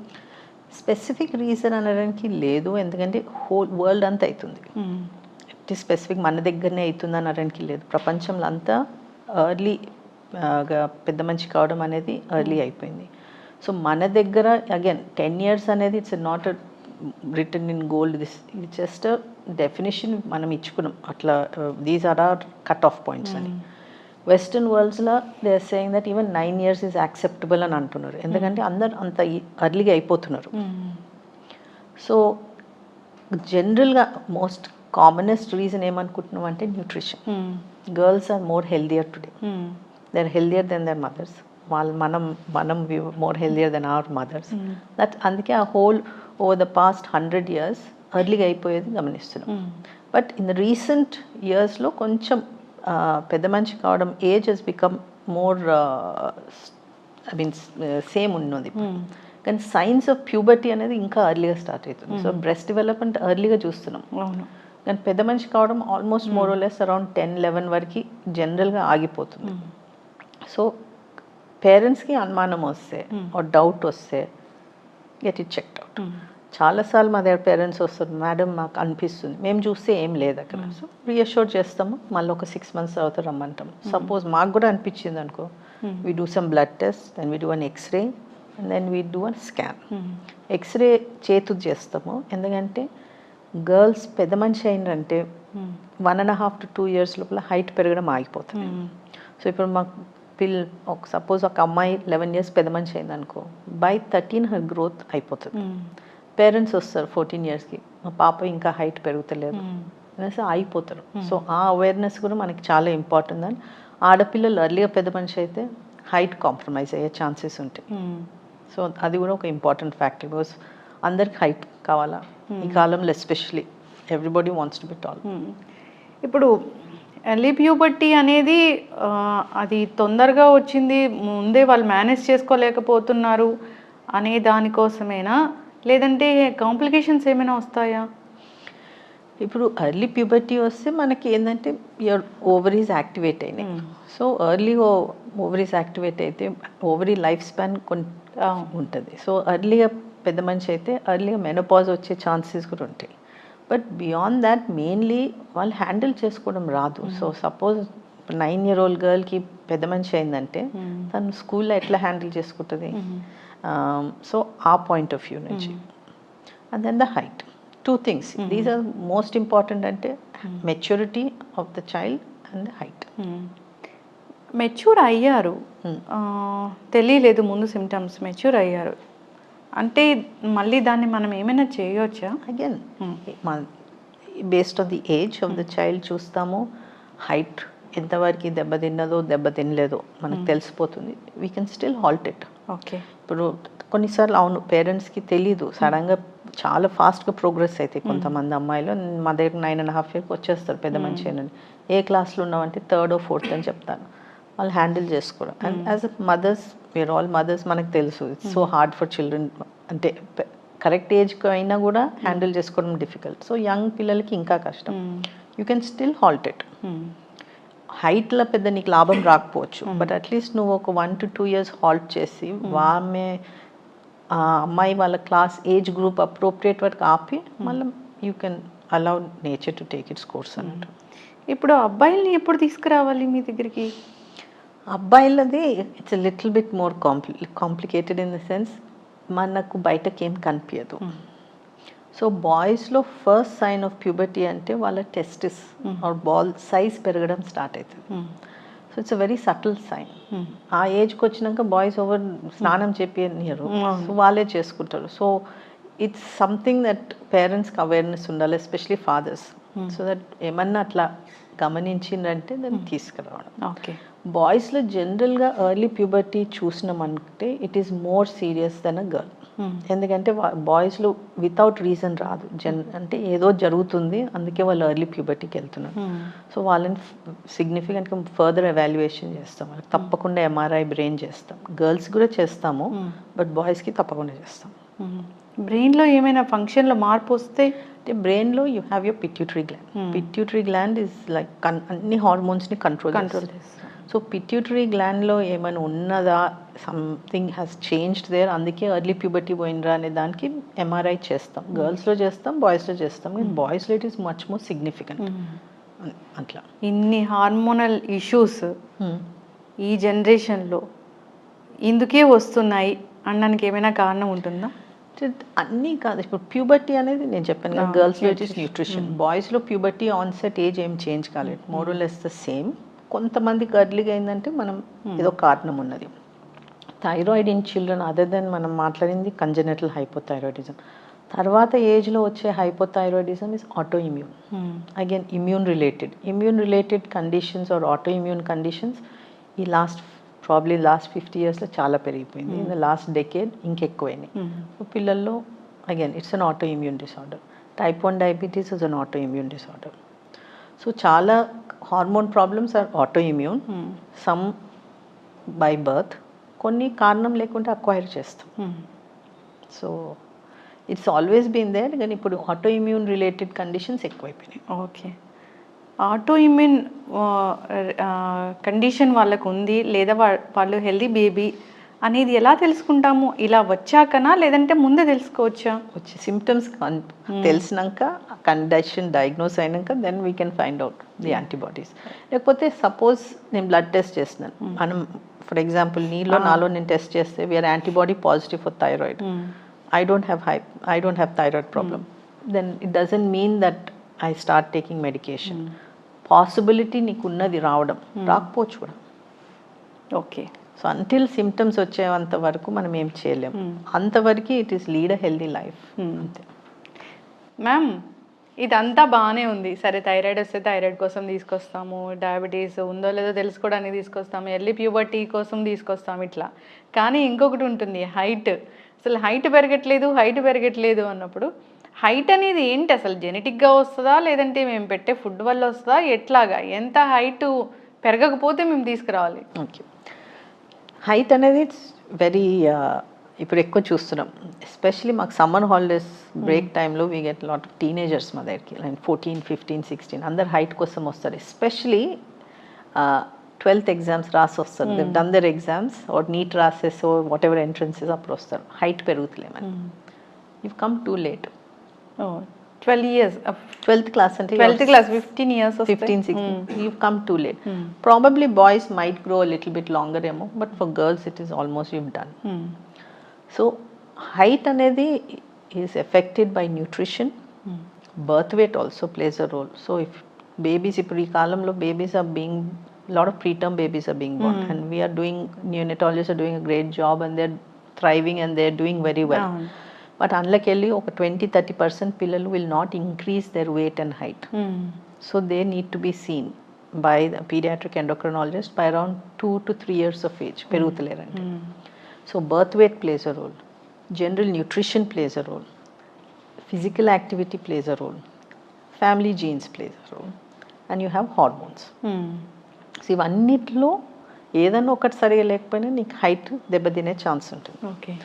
స్పెసిఫిక్ రీజన్ అనడానికి లేదు, ఎందుకంటే హోల్ వరల్డ్ అంతా అవుతుంది. స్పెసిఫిక్ మన దగ్గరనే అవుతుంది అనడానికి లేదు. ప్రపంచంలో అంతా ఎర్లీ పెద్ద మనిషి కావడం అనేది ఎర్లీ అయిపోయింది. సో మన దగ్గర అగైన్ 10 ఇయర్స్ అనేది it's not return in gold, this ఇది జస్ట్ డెఫినేషన్ మనం ఇచ్చుకున్నాం అట్లా. These are are cut off points అని. వెస్టర్న్ వరల్డ్స్లో they are saying that even 9 years is acceptable అని అంటున్నారు, ఎందుకంటే అందరు అంత ఎర్లీగా అయిపోతున్నారు. సో జనరల్గా మోస్ట్ కామనెస్ట్ రీజన్ ఏమనుకుంటున్నాం అంటే nutrition. Girls are more healthier today, they are healthier than their mothers. మనం more healthier than our mothers. That అందుకే ఆ whole over the past 100 years ఎర్లీగా అయిపోయేది గమనిస్తున్నాం. బట్ ఇన్ ద రీసెంట్ ఇయర్స్లో కొంచెం పెద్ద మనిషి కావడం age has become more I mean same ఉన్నది. కానీ సైన్స్ ఆఫ్ ప్యూబర్టీ అనేది ఇంకా ఎర్లీగా స్టార్ట్ అవుతుంది. సో బ్రెస్ట్ డెవలప్మెంట్ ఎర్లీగా చూస్తున్నాం. కానీ పెద్ద మనిషి కావడం almost more or less around 10-11 వరకు జనరల్గా ఆగిపోతుంది. సో పేరెంట్స్కి అనుమానం వస్తే డౌట్ వస్తే గెట్ ఇట్ చెక్డ్ అవుట్. చాలాసార్లు మా దగ్గర పేరెంట్స్ వస్తారు, మేడం మాకు అనిపిస్తుంది, మేము చూస్తే ఏం లేదు అక్కడ. సో రీఅష్యూర్ చేస్తాము, మళ్ళీ ఒక 6 months తర్వాత రమ్మంటాము. సపోజ్ మాకు కూడా అనిపించింది అనుకో, we do some blood test, then we do an X-ray and then we do an scan. X-ray చేతులు చేస్తాము, ఎందుకంటే గర్ల్స్ పెద్ద మనిషి అయిందంటే 1.5 to 2 years లోపల హైట్ పెరగడం ఆగిపోతుంది. సో ఇప్పుడు మాకు సపోజ్ ఒక అమ్మాయి 11 years పెద్ద మనిషి అయింది అనుకో, బై 13 హర్ గ్రోత్ అయిపోతుంది. పేరెంట్స్ వస్తారు 14 yearsకి, మా పాప ఇంకా హైట్ పెరుగుతలేదు అనేసి ఆగిపోతారు. సో ఆ అవేర్నెస్ కూడా మనకి చాలా ఇంపార్టెంట్. అని ఆడపిల్లలు ఎర్లీగా పెద్ద మనిషి అయితే హైట్ కాంప్రమైజ్ అయ్యే ఛాన్సెస్ ఉంటాయి. సో అది కూడా ఒక ఇంపార్టెంట్ ఫ్యాక్టర్, బికాస్ అందరికి హైట్ కావాలా ఈ కాలంలో, especially everybody wants to be tall. ఇప్పుడు ఎర్లీ ప్యూబర్టీ అనేది అది తొందరగా వచ్చింది, ముందే వాళ్ళు మేనేజ్ చేసుకోలేకపోతున్నారు అనే దానికోసమేనా, లేదంటే కాంప్లికేషన్స్ ఏమైనా వస్తాయా? ఇప్పుడు ఎర్లీ ప్యూబర్టీ వస్తే మనకి ఏంటంటే యువర్ ఓవరీస్ యాక్టివేట్ అయినాయి. సో ఎర్లీగా ఓవరీస్ యాక్టివేట్ అయితే ఓవరీ లైఫ్ స్పాన్ ఉంటుంది. సో ఎర్లీగా పెద్ద మనిషి అయితే ఎర్లీగా మెనోపాజ్ వచ్చే ఛాన్సెస్ కూడా ఉంటాయి. బట్ బియాండ్ దాట్ మెయిన్లీ వాళ్ళు హ్యాండిల్ చేసుకోవడం రాదు. సో సపోజ్ 9-year-old గర్ల్కి పెద్ద మనిషి అయిందంటే తను స్కూల్లో ఎట్లా హ్యాండిల్ చేసుకుంటుంది? సో ఆ పాయింట్ ఆఫ్ వ్యూ నుంచి. And then the height, 2 things. These are most important, అంటే maturity of the child and the height. Mature అయ్యారు, తెలియలేదు ముందు సిమ్టమ్స్, మెచ్యూర్ అయ్యారు అంటే మళ్ళీ దాన్ని మనం ఏమైనా చేయవచ్చా? Again based on the age of the child చూస్తాము, హైట్ ఎంతవరకు దెబ్బతిన్నదో దెబ్బతినలేదో మనకు తెలిసిపోతుంది. We can still halt it. Okay. ఇప్పుడు కొన్నిసార్లు అవును పేరెంట్స్కి తెలీదు, సడన్గా చాలా ఫాస్ట్గా ప్రోగ్రెస్ అవుతాయి. కొంతమంది అమ్మాయిలు మా దగ్గర 9.5 years వచ్చేస్తారు పెద్ద మనిషి అని. ఏ క్లాస్లో ఉన్నామంటే 3rd or 4th అని చెప్తాను. వాళ్ళు హ్యాండిల్ చేసుకోవడం. And as a mothers, we are all mothers, మనకు తెలుసు it's so hard for children, అంటే కరెక్ట్ ఏజ్కి అయినా కూడా హ్యాండిల్ చేసుకోవడం డిఫికల్ట్. సో యంగ్ పిల్లలకి ఇంకా కష్టం. You can still halt it. హైట్లో పెద్ద నీకు లాభం రాకపోవచ్చు, బట్ అట్లీస్ట్ నువ్వు ఒక 1 to 2 years హాల్ట్ చేసి ఆ అమ్మాయి వాళ్ళ క్లాస్ ఏజ్ గ్రూప్ అప్రోప్రియేట్ వరకు ఆపి మళ్ళీ you can allow nature to take its course అన్నట్టు. ఇప్పుడు అబ్బాయిల్ని ఎప్పుడు తీసుకురావాలి మీ దగ్గరికి? అబ్బాయిలది it's little bit more complicated in the sense మనకు బయటకి ఏం కనిపించదు. సో బాయ్స్లో ఫస్ట్ సైన్ ఆఫ్ ప్యూబర్టీ అంటే వాళ్ళ టెస్టిస్ ఆర్ బాల్ సైజ్ పెరగడం స్టార్ట్ అవుతుంది. So it's a very subtle sign. ఆ ఏజ్కి వచ్చినాక బాయ్స్ ఓవర్ స్నానం చెప్పియరు, సో వాళ్ళే చేసుకుంటారు. సో ఇట్స్ సంథింగ్ దట్ పేరెంట్స్కి అవేర్నెస్ ఉండాలి, ఎస్పెషలీ ఫాదర్స్. సో దట్ ఏమన్నా అట్లా గమనించిందంటే దాన్ని తీసుకురావడం. ఓకే. బాయ్స్లో జనరల్గా ఎర్లీ ప్యూబర్టీ చూసినామంటే it is more serious than a girl. ఎందుకంటే బాయ్స్లో వితౌట్ రీజన్ రాదు, అంటే ఏదో జరుగుతుంది అందుకే వాళ్ళు ఎర్లీ ప్యూబర్టీకి వెళ్తున్నారు. సో వాళ్ళని సిగ్నిఫికెంట్గా ఫర్దర్ ఎవాల్యుయేషన్ చేస్తాం, వాళ్ళకి తప్పకుండా ఎంఆర్ఐ బ్రెయిన్ చేస్తాం. గర్ల్స్ కూడా చేస్తాము, బట్ బాయ్స్కి తప్పకుండా చేస్తాం. బ్రెయిన్లో ఏమైనా ఫంక్షన్లో మార్పు వస్తే అంటే బ్రెయిన్లో you have your pituitary gland. Pituitary gland is like అన్ని హార్మోన్స్ని కంట్రోల్ చేస్తుంది. సో పిట్యూటరీ గ్లాండ్లో ఏమైనా ఉన్నదా, సంథింగ్ హ్యాస్ చేంజ్డ్ దేర్, అందుకే ఎర్లీ ప్యూబర్టీ పోయినరా అనే దానికి ఎంఆర్ఐ చేస్తాం. గర్ల్స్లో చేస్తాం, బాయ్స్లో చేస్తాం, కానీ బాయ్స్లో it is much more significant. అట్లా ఇన్ని హార్మోనల్ ఇష్యూస్ ఈ జనరేషన్లో ఇందుకే వస్తున్నాయి అనడానికి ఏమైనా కారణం ఉంటుందా? అన్నీ కాదు. ఇప్పుడు ప్యూబర్టీ అనేది నేను చెప్పాను కదా, గర్ల్స్లో ఇట్ ఈస్ న్యూట్రిషన్. బాయ్స్లో ప్యూబర్టీ ఆన్సెట్ ఏజ్ ఏం చేంజ్ కాలేదు, more or less the same. కొంతమందికి ఎర్లీగా అయిందంటే మనం ఏదో కారణం ఉన్నది. Thyroid in children other than మనం మాట్లాడింది కంజెనిటల్ హైపోథైరాయిడిజం. తర్వాత ఏజ్లో వచ్చే hypothyroidism is autoimmune. Again immune related conditions are autoimmune conditions ఈ లాస్ట్ 50 yearsలో చాలా పెరిగిపోయింది. ఇన్ ద లాస్ట్ డెకేడ్ ఇంకెక్కువైనాయి. పిల్లల్లో again it's an autoimmune disorder. Type 1 diabetes is an autoimmune disorder. So చాలా hormone problems are autoimmune, some by birth, కొన్ని కారణం లేకుండా అక్వైర్ చేస్తాం. So it's always been there, కానీ ఇప్పుడు autoimmune related conditions ఎక్కువైపోయినాయి. Okay. Autoimmune condition వాళ్ళకు ఉంది లేదా వాళ్ళు హెల్దీ బేబీ అనేది ఎలా తెలుసుకుంటాము? ఇలా వచ్చాకనా లేదంటే ముందే తెలుసుకోవచ్చా? వచ్చే సిమ్టమ్స్ తెలిసినాక, కండిషన్ డయాగ్నోస్ అయినాక then we can find out the antibodies. లేకపోతే సపోజ్ నేను బ్లడ్ టెస్ట్ చేస్తున్నాను, మనం ఫర్ ఎగ్జాంపుల్ నాలో నేను టెస్ట్ చేస్తే we are antibody positive for thyroid, I don't have thyroid problem, then it doesn't mean that I start taking medication. Possibility నీకు ఉన్నది రావడం, రాకపోవచ్చు కూడా. ఓకే. సో అంటిల్ సిమ్టమ్స్ వచ్చేంత వరకు మనం ఏం చేయలేము. అంతవరకు it is lead a healthy life. అంతే మ్యామ్. ఇదంతా బాగానే ఉంది. సరే, థైరాయిడ్ వస్తే థైరాయిడ్ కోసం తీసుకొస్తాము, డయాబెటీస్ ఉందో లేదో తెలుసుకోవడానికి తీసుకొస్తాము, ఎర్లీ ప్యూబర్టీ కోసం తీసుకొస్తాము ఇట్లా. కానీ ఇంకొకటి ఉంటుంది, హైట్. అసలు హైట్ పెరగట్లేదు అన్నప్పుడు హైట్ అనేది ఏంటి? అసలు జెనెటిక్గా వస్తుందా లేదంటే మేము పెట్టే ఫుడ్ వల్ల వస్తుందా? ఎట్లాగా? ఎంత హైట్ పెరగకపోతే మేము తీసుకురావాలి? ఓకే. హైట్ అనేది ఇట్స్ వెరీ ఇప్పుడు ఎక్కువ చూస్తున్నాం, ఎస్పెషలీ మాకు సమ్మర్ హాలిడేస్ బ్రేక్ టైంలో we get lot of teenagers మా దగ్గరికి, లైక్ 14, 15, 16 అందరు హైట్ కోసం వస్తారు. ఎస్పెషలీ 12th ఎగ్జామ్స్ రాసి వస్తారు, they done their exams or NEET రాసేసో వాట్ ఎవర్ ఎంట్రన్సెస్ అప్పుడు వస్తారు, హైట్ పెరుగుతులేమని. You come too late. 12 years 12th class అంటే 12th class 15 years 15, 16 you've come too late. Probably boys might grow a little bit longer emo, but for girls it is almost you've done. So height అనేది is affected by nutrition. Birth weight also plays a role. So if babies, ఇప్పుడు ఈ కాలంలో babies are being, lot of preterm babies are being born, and we are doing, neonatologists are doing a great job and they're thriving and they're doing very well. But అందులోకెళ్ళి ఒక 20-30% పిల్లలు will not increase their weight and height. So they need to be seen by the paediatric endocrinologist by around 2 to 3 years of age, పెరుగుతలేరంటే. So birth weight plays a role, general nutrition plays a role, physical activity plays a role, family genes plays a role, and you have hormones. So ఇవన్నిట్లో ఏదన్నా ఒకటి సరిగా లేకపోయినా నీకు height దెబ్బతినే chance ఉంటుంది. Okay.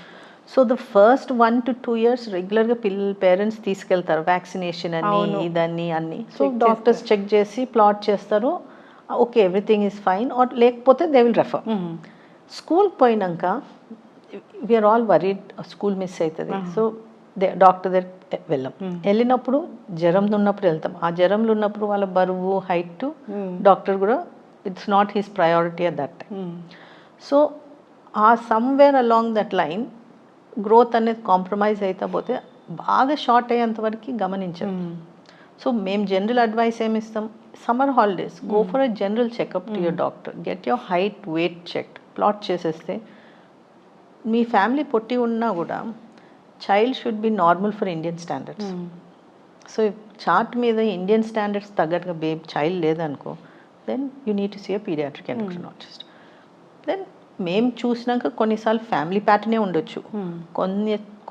So the first 1 to 2 years రెగ్యులర్గా parents తీసుకెళ్తారు, వ్యాక్సినేషన్ అని ఇదని అన్ని. సో డాక్టర్స్ చెక్ చేసి ప్లాట్ చేస్తారు, okay everything is fine, or లేకపోతే దే విల్ రెఫర్. స్కూల్కి పోయినాక we are all worried, school miss అవుతుంది. సో డాక్టర్ దగ్గర వెళ్ళినప్పుడు జ్వరంలో ఉన్నప్పుడు వెళ్తాం. ఆ జ్వరంలో ఉన్నప్పుడు వాళ్ళ బరువు, హైట్, డాక్టర్ కూడా it's not his priority at that time. So ఆ somewhere along that line growth అనేది కాంప్రమైజ్ అయితే పోతే బాగా షార్ట్ అయ్యేంత వరకు గమనించాం. సో మేము జనరల్ అడ్వైస్ ఏమి ఇస్తాం, summer holidays go for a general checkup to your doctor, get your height, weight check, plot చేసేస్తే మీ ఫ్యామిలీ పొట్టి ఉన్నా కూడా child should be normal for Indian standards. So chart మీద ఇండియన్ స్టాండర్డ్స్ తగ్గట్టుగా చైల్డ్ లేదనుకో, then you need to see a paediatric endocrinologist. Then మేము చూసినాక కొన్నిసార్లు ఫ్యామిలీ ప్యాటర్నే ఉండొచ్చు.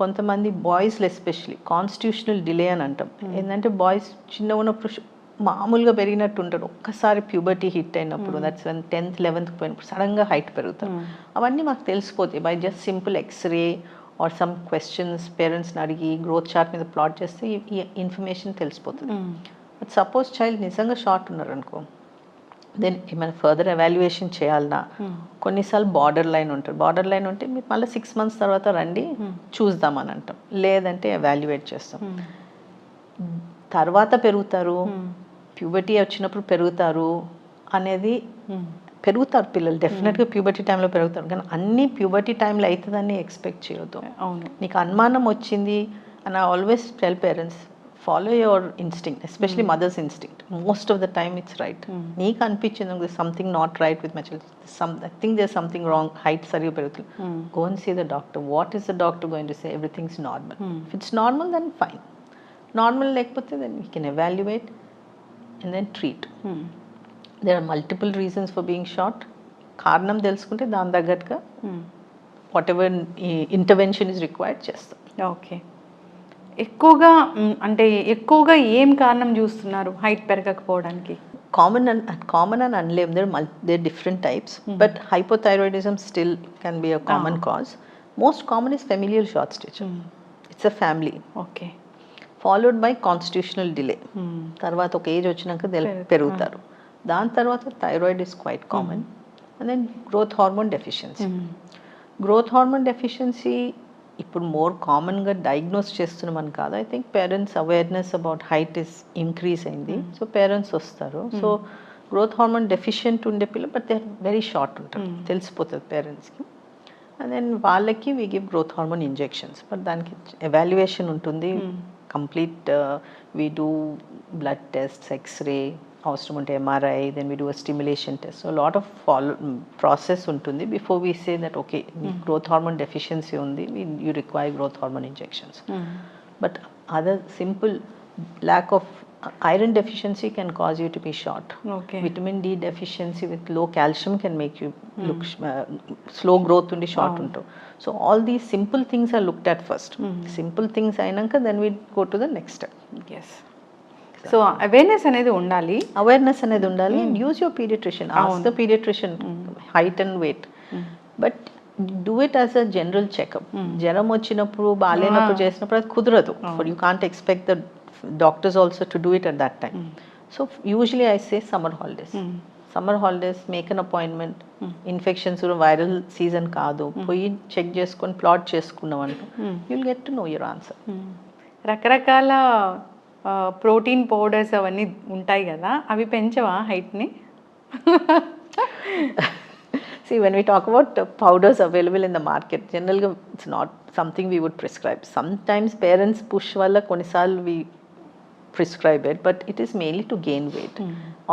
కొంతమంది బాయ్స్లో ఎస్పెషలీ కాన్స్టిట్యూషనల్ డిలే అని అంటాం. ఏంటంటే బాయ్స్ చిన్న ఉన్నప్పుడు మామూలుగా పెరిగినట్టు ఉంటారు, ఒక్కసారి ప్యూబర్టీ హిట్ అయినప్పుడు, దట్స్ 10th 11th పోయినప్పుడు సడన్గా హైట్ పెరుగుతారు. అవన్నీ మాకు తెలిసిపోతాయి by just simple X-ray or some questions పేరెంట్స్ని అడిగి గ్రోత్ చార్ట్ మీద ప్లాట్ చేస్తే ఈ ఇన్ఫర్మేషన్ తెలిసిపోతుంది. బట్ సపోజ్ చైల్డ్ నిజంగా షార్ట్ ఉన్నారు అనుకో, దెన్ ఏమైనా ఫర్దర్ ఎవాల్యుయేషన్ చేయాలన్నా కొన్నిసార్లు బార్డర్ లైన్ ఉంటుంది. బార్డర్ లైన్ ఉంటే మీరు మళ్ళీ 6 months తర్వాత రండి చూద్దామని అంటాం, లేదంటే ఎవాల్యుయేట్ చేస్తాం. తర్వాత పెరుగుతారు, ప్యూబర్టీ వచ్చినప్పుడు పెరుగుతారు అనేది, పెరుగుతారు పిల్లలు డెఫినెట్గా ప్యూబర్టీ టైంలో పెరుగుతారు, కానీ అన్ని ప్యూబర్టీ టైంలో అవుతుందని ఎక్స్పెక్ట్ చేయొద్దు. అవును, నీకు అనుమానం వచ్చింది అని always tell parents, follow your instinct, especially mothers instinct. Most of the time it's right. నీకు అనిపించింది something not right with my child, I think there something wrong, height సరిగా పెరుగుతుంది, go and see the doctor. What is the doctor going to say? Everything's normal. If it's normal then fine. Normal లేకపోతే then we can evaluate and then treat. There are multiple reasons for being short. కారణం తెలుసుకుంటే దాని తగ్గట్టుగా whatever intervention is required చేస్తాం. Okay. ఎక్కువగా ఏం కారణం చూస్తున్నారు హైట్ పెరగకపోవడానికి? కామన్ అని అనలేము, there different types, but hypothyroidism still can be a common cause. Most common is familial short stature. It's a family. Okay. Followed by constitutional delay. తర్వాత ఒక ఏజ్ వచ్చినాక పెరుగుతారు. దాని తర్వాత thyroid is quite common. And then growth hormone deficiency. Growth hormone deficiency ఇప్పుడు more కామన్గా diagnose చేస్తున్నామని కాదు. I think parents awareness about height is increase అయింది, సో పేరెంట్స్ వస్తారు. సో గ్రోత్ హార్మోన్ డెఫిషియెంట్ ఉండే పిల్లలు, but they are very short ఉంటారు, తెలిసిపోతుంది పేరెంట్స్కి. అండ్ దెన్ వాళ్ళకి we give growth hormone injections, but దానికి ఎవాల్యుయేషన్ ఉంటుంది. Complete we do blood test, x-ray, అవసరం ఉంటే MRI, then we do a stimulation test. So lot of process ఉంటుంది before we say that okay growth hormone deficiency ఉంది, you require growth hormone injections. But other simple lack of iron deficiency can cause you to be short. Okay. Vitamin D deficiency with low calcium can make you look slow growth undi short unto. So all these simple things are looked at first. Simple things ainanka then we go to the next step. Yes. So awareness anedi undali. Awareness anedi undali and use your pediatrician. Ask the pediatrician height and weight. But do it as a general checkup. Jaram vachinappudu balenappudu chesinappudu adi kudradu. For you can't expect the doctors also to do it at that time. So usually I say summer holidays make an appointment. Infections or viral season kaadu పోయి check చేసుకొని plot చేసుకున్నామంటే you'll get to know your answer. రకరకాల protein powders అవన్నీ ఉంటాయి కదా, అవి పెంచవా హైట్ని? See, when we talk about powders available in the market, generally it's not something we would prescribe. Sometimes parents push wala konisal we prescribe it, but it is mainly to gain weight.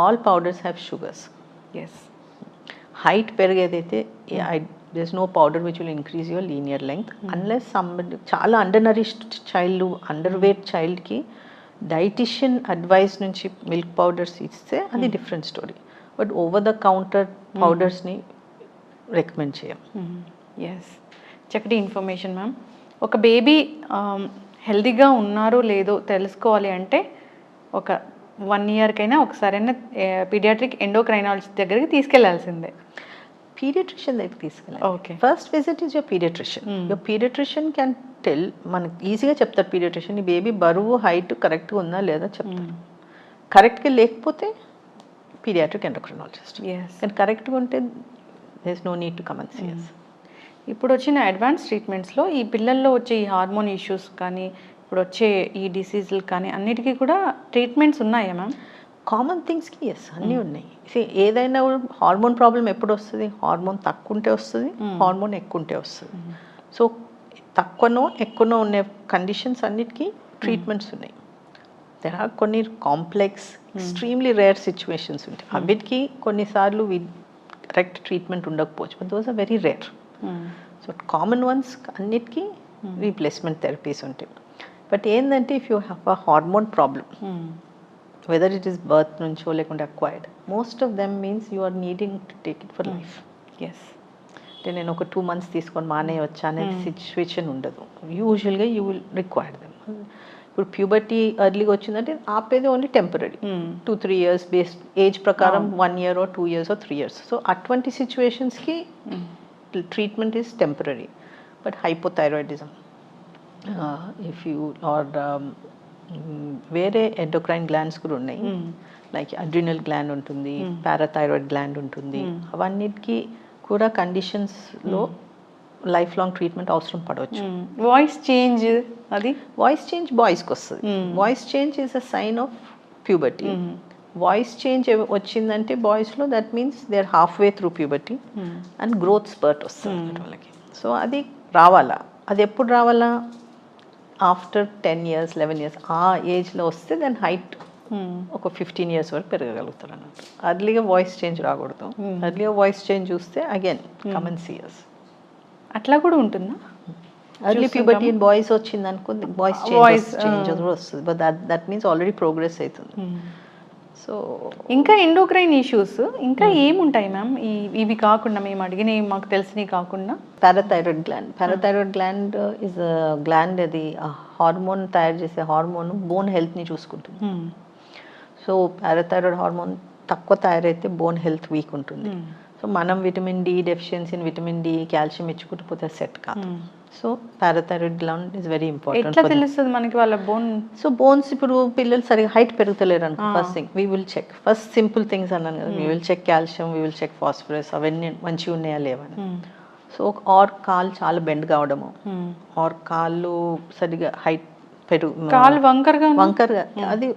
All powders have sugars. Yes. Height పెరిగేదైతే there's no powder which will increase your linear length unless somebody చాలా undernourished child, underweight child కి dietitian advice నుంచి milk powders ఇస్తే అది different story. But over the counter powders ని recommend చేయం. Yes, చక్కటి information ma'am. ఒక baby హెల్దీగా ఉన్నారో లేదో తెలుసుకోవాలి అంటే ఒక 1 yearకైనా ఒకసారైనా పీడియాట్రిక్ ఎండోక్రైనాలజిస్ట్ దగ్గరికి తీసుకెళ్లాల్సిందే. పీడియాట్రిషియన్ దగ్గరికి తీసుకెళ్ళాలి. Okay. First visit is your paediatrician. Your paediatrician can tell, మనకి ఈజీగా చెప్తారు పీడియాట్రిషియన్, ఈ బేబీ బరువు హైట్ కరెక్ట్గా ఉందా లేదా చెప్తారు. కరెక్ట్గా లేకపోతే పీడియాట్రిక్ ఎండోక్రైనాలజిస్ట్. కానీ కరెక్ట్గా ఉంటే there's no need to come and see us. ఇప్పుడు వచ్చిన అడ్వాన్స్ ట్రీట్మెంట్స్లో ఈ పిల్లల్లో వచ్చే ఈ హార్మోన్ ఇష్యూస్ కానీ ఇప్పుడు వచ్చే ఈ డిసీజులు కానీ అన్నిటికీ కూడా ట్రీట్మెంట్స్ ఉన్నాయా మ్యామ్? కామన్ థింగ్స్కి ఎస్, అన్నీ ఉన్నాయి. ఏదైనా హార్మోన్ ప్రాబ్లం ఎప్పుడు వస్తుంది? హార్మోన్ తక్కువ ఉంటే వస్తుంది, హార్మోన్ ఎక్కువ ఉంటే వస్తుంది. సో తక్కువనో ఎక్కువనో ఉన్న కండిషన్స్ అన్నిటికీ ట్రీట్మెంట్స్ ఉన్నాయి. దెర్ ఆర్ కొన్ని కాంప్లెక్స్ ఎక్స్ట్రీమ్లీ రేర్ సిచ్యువేషన్స్ ఉంటాయి, అన్నిటికీ కొన్నిసార్లు కరెక్ట్ ట్రీట్మెంట్ ఉండకపోవచ్చు, but those are very rare. So common ones అన్నిటికీ రీప్లేస్మెంట్ థెరపీస్ ఉంటాయి. బట్ ఏంటంటే if you have a hormone problem, whether it is birth నుంచో లేకుంటే acquired, most of them means you are needing to take it for life. Yes. అంటే నేను ఒక 2 months తీసుకొని మానేయవచ్చా అనేది సిచ్యువేషన్ ఉండదు. యూజువల్గా యూ విల్ రిక్వైర్ దెమ్. ఇప్పుడు ప్యూబర్టీ ఎర్లీగా వచ్చిందంటే ఆపేది only temporary, 2-3 years based age ప్రకారం 1 year or 2 years or 3 years. So అటువంటి సిచ్యువేషన్స్కి treatment is temporary. But hypothyroidism if you are వేరే ఎండోక్రైన్ గ్లాండ్స్ కూడా ఉన్నాయి, లైక్ అడ్రినల్ గ్లాండ్ ఉంటుంది, పారాథైరాయిడ్ గ్లాండ్ ఉంటుంది. అవన్నిటికీ కూడా కండిషన్స్లో లైఫ్ లాంగ్ ట్రీట్మెంట్ అవసరం పడవచ్చు. వాయిస్ చేంజ్, అది వాయిస్ చేంజ్ బాయ్స్కి వస్తుంది. Voice change is a sign of puberty. Voice change వచ్చిందంటే బాయ్స్లో that means they are half way through puberty and growth spurt వస్తుంది వాళ్ళకి. సో అది రావాలా, అది ఎప్పుడు రావాలా? ఆఫ్టర్ 10 years 11 years ఆ ఏజ్లో వస్తే దాని హైట్ ఒక 15 years వరకు పెరగగలుగుతారు అన్నట్టు. అర్లీగా వాయిస్ చేంజ్ రాకూడదు. అర్లీగా వాయిస్ చేంజ్ చూస్తే again come and see us. అట్లా కూడా ఉంటుందా? అర్లీ ప్యూబర్టీ ఇన్ బాయ్స్ వచ్చింది అనుకో, వాయిస్ చేంజ్ కూడా వస్తుంది. But that means already progress అవుతుంది. సో ఇంకా ఎండోక్రైన్ ఇష్యూస్ ఇంకా ఏముంటాయి మ్యామ్? ఇవి కాకుండా మేము అడిగినవి మాకు తెలిసినవి కాకుండా parathyroid gland. Parathyroid gland is gland, అది హార్మోన్ తయారు చేసే హార్మోన్ బోన్ హెల్త్ని చూసుకుంటుంది. సో పారాథైరాయిడ్ హార్మోన్ తక్కువ తయారైతే బోన్ హెల్త్ వీక్ ఉంటుంది. సో మనం vitamin D deficiency, vitamin D, calcium ఇచ్చుకుంటూ పోతే సెట్ కాదు. So parathyroid gland is very important. ఎట్లా తెలుస్తుంది మనకి వాళ్ళ బోన్? సో బోన్స్ ఇప్పుడు పిల్లలు సరిగా హైట్ పెరుగుతలేరు అనుకో, first thing we will check. First simple things అన్నాను కదా, we will check calcium, we will check phosphorus, అవన్నీ మంచిగా ఉన్నాయా లేవని. సో ఆర్ కాళ్ళు చాలా బెండ్ కావడము, ఆర్ కాళ్ళు సరిగా హైట్ కాళ్ళు వంకరగా, అది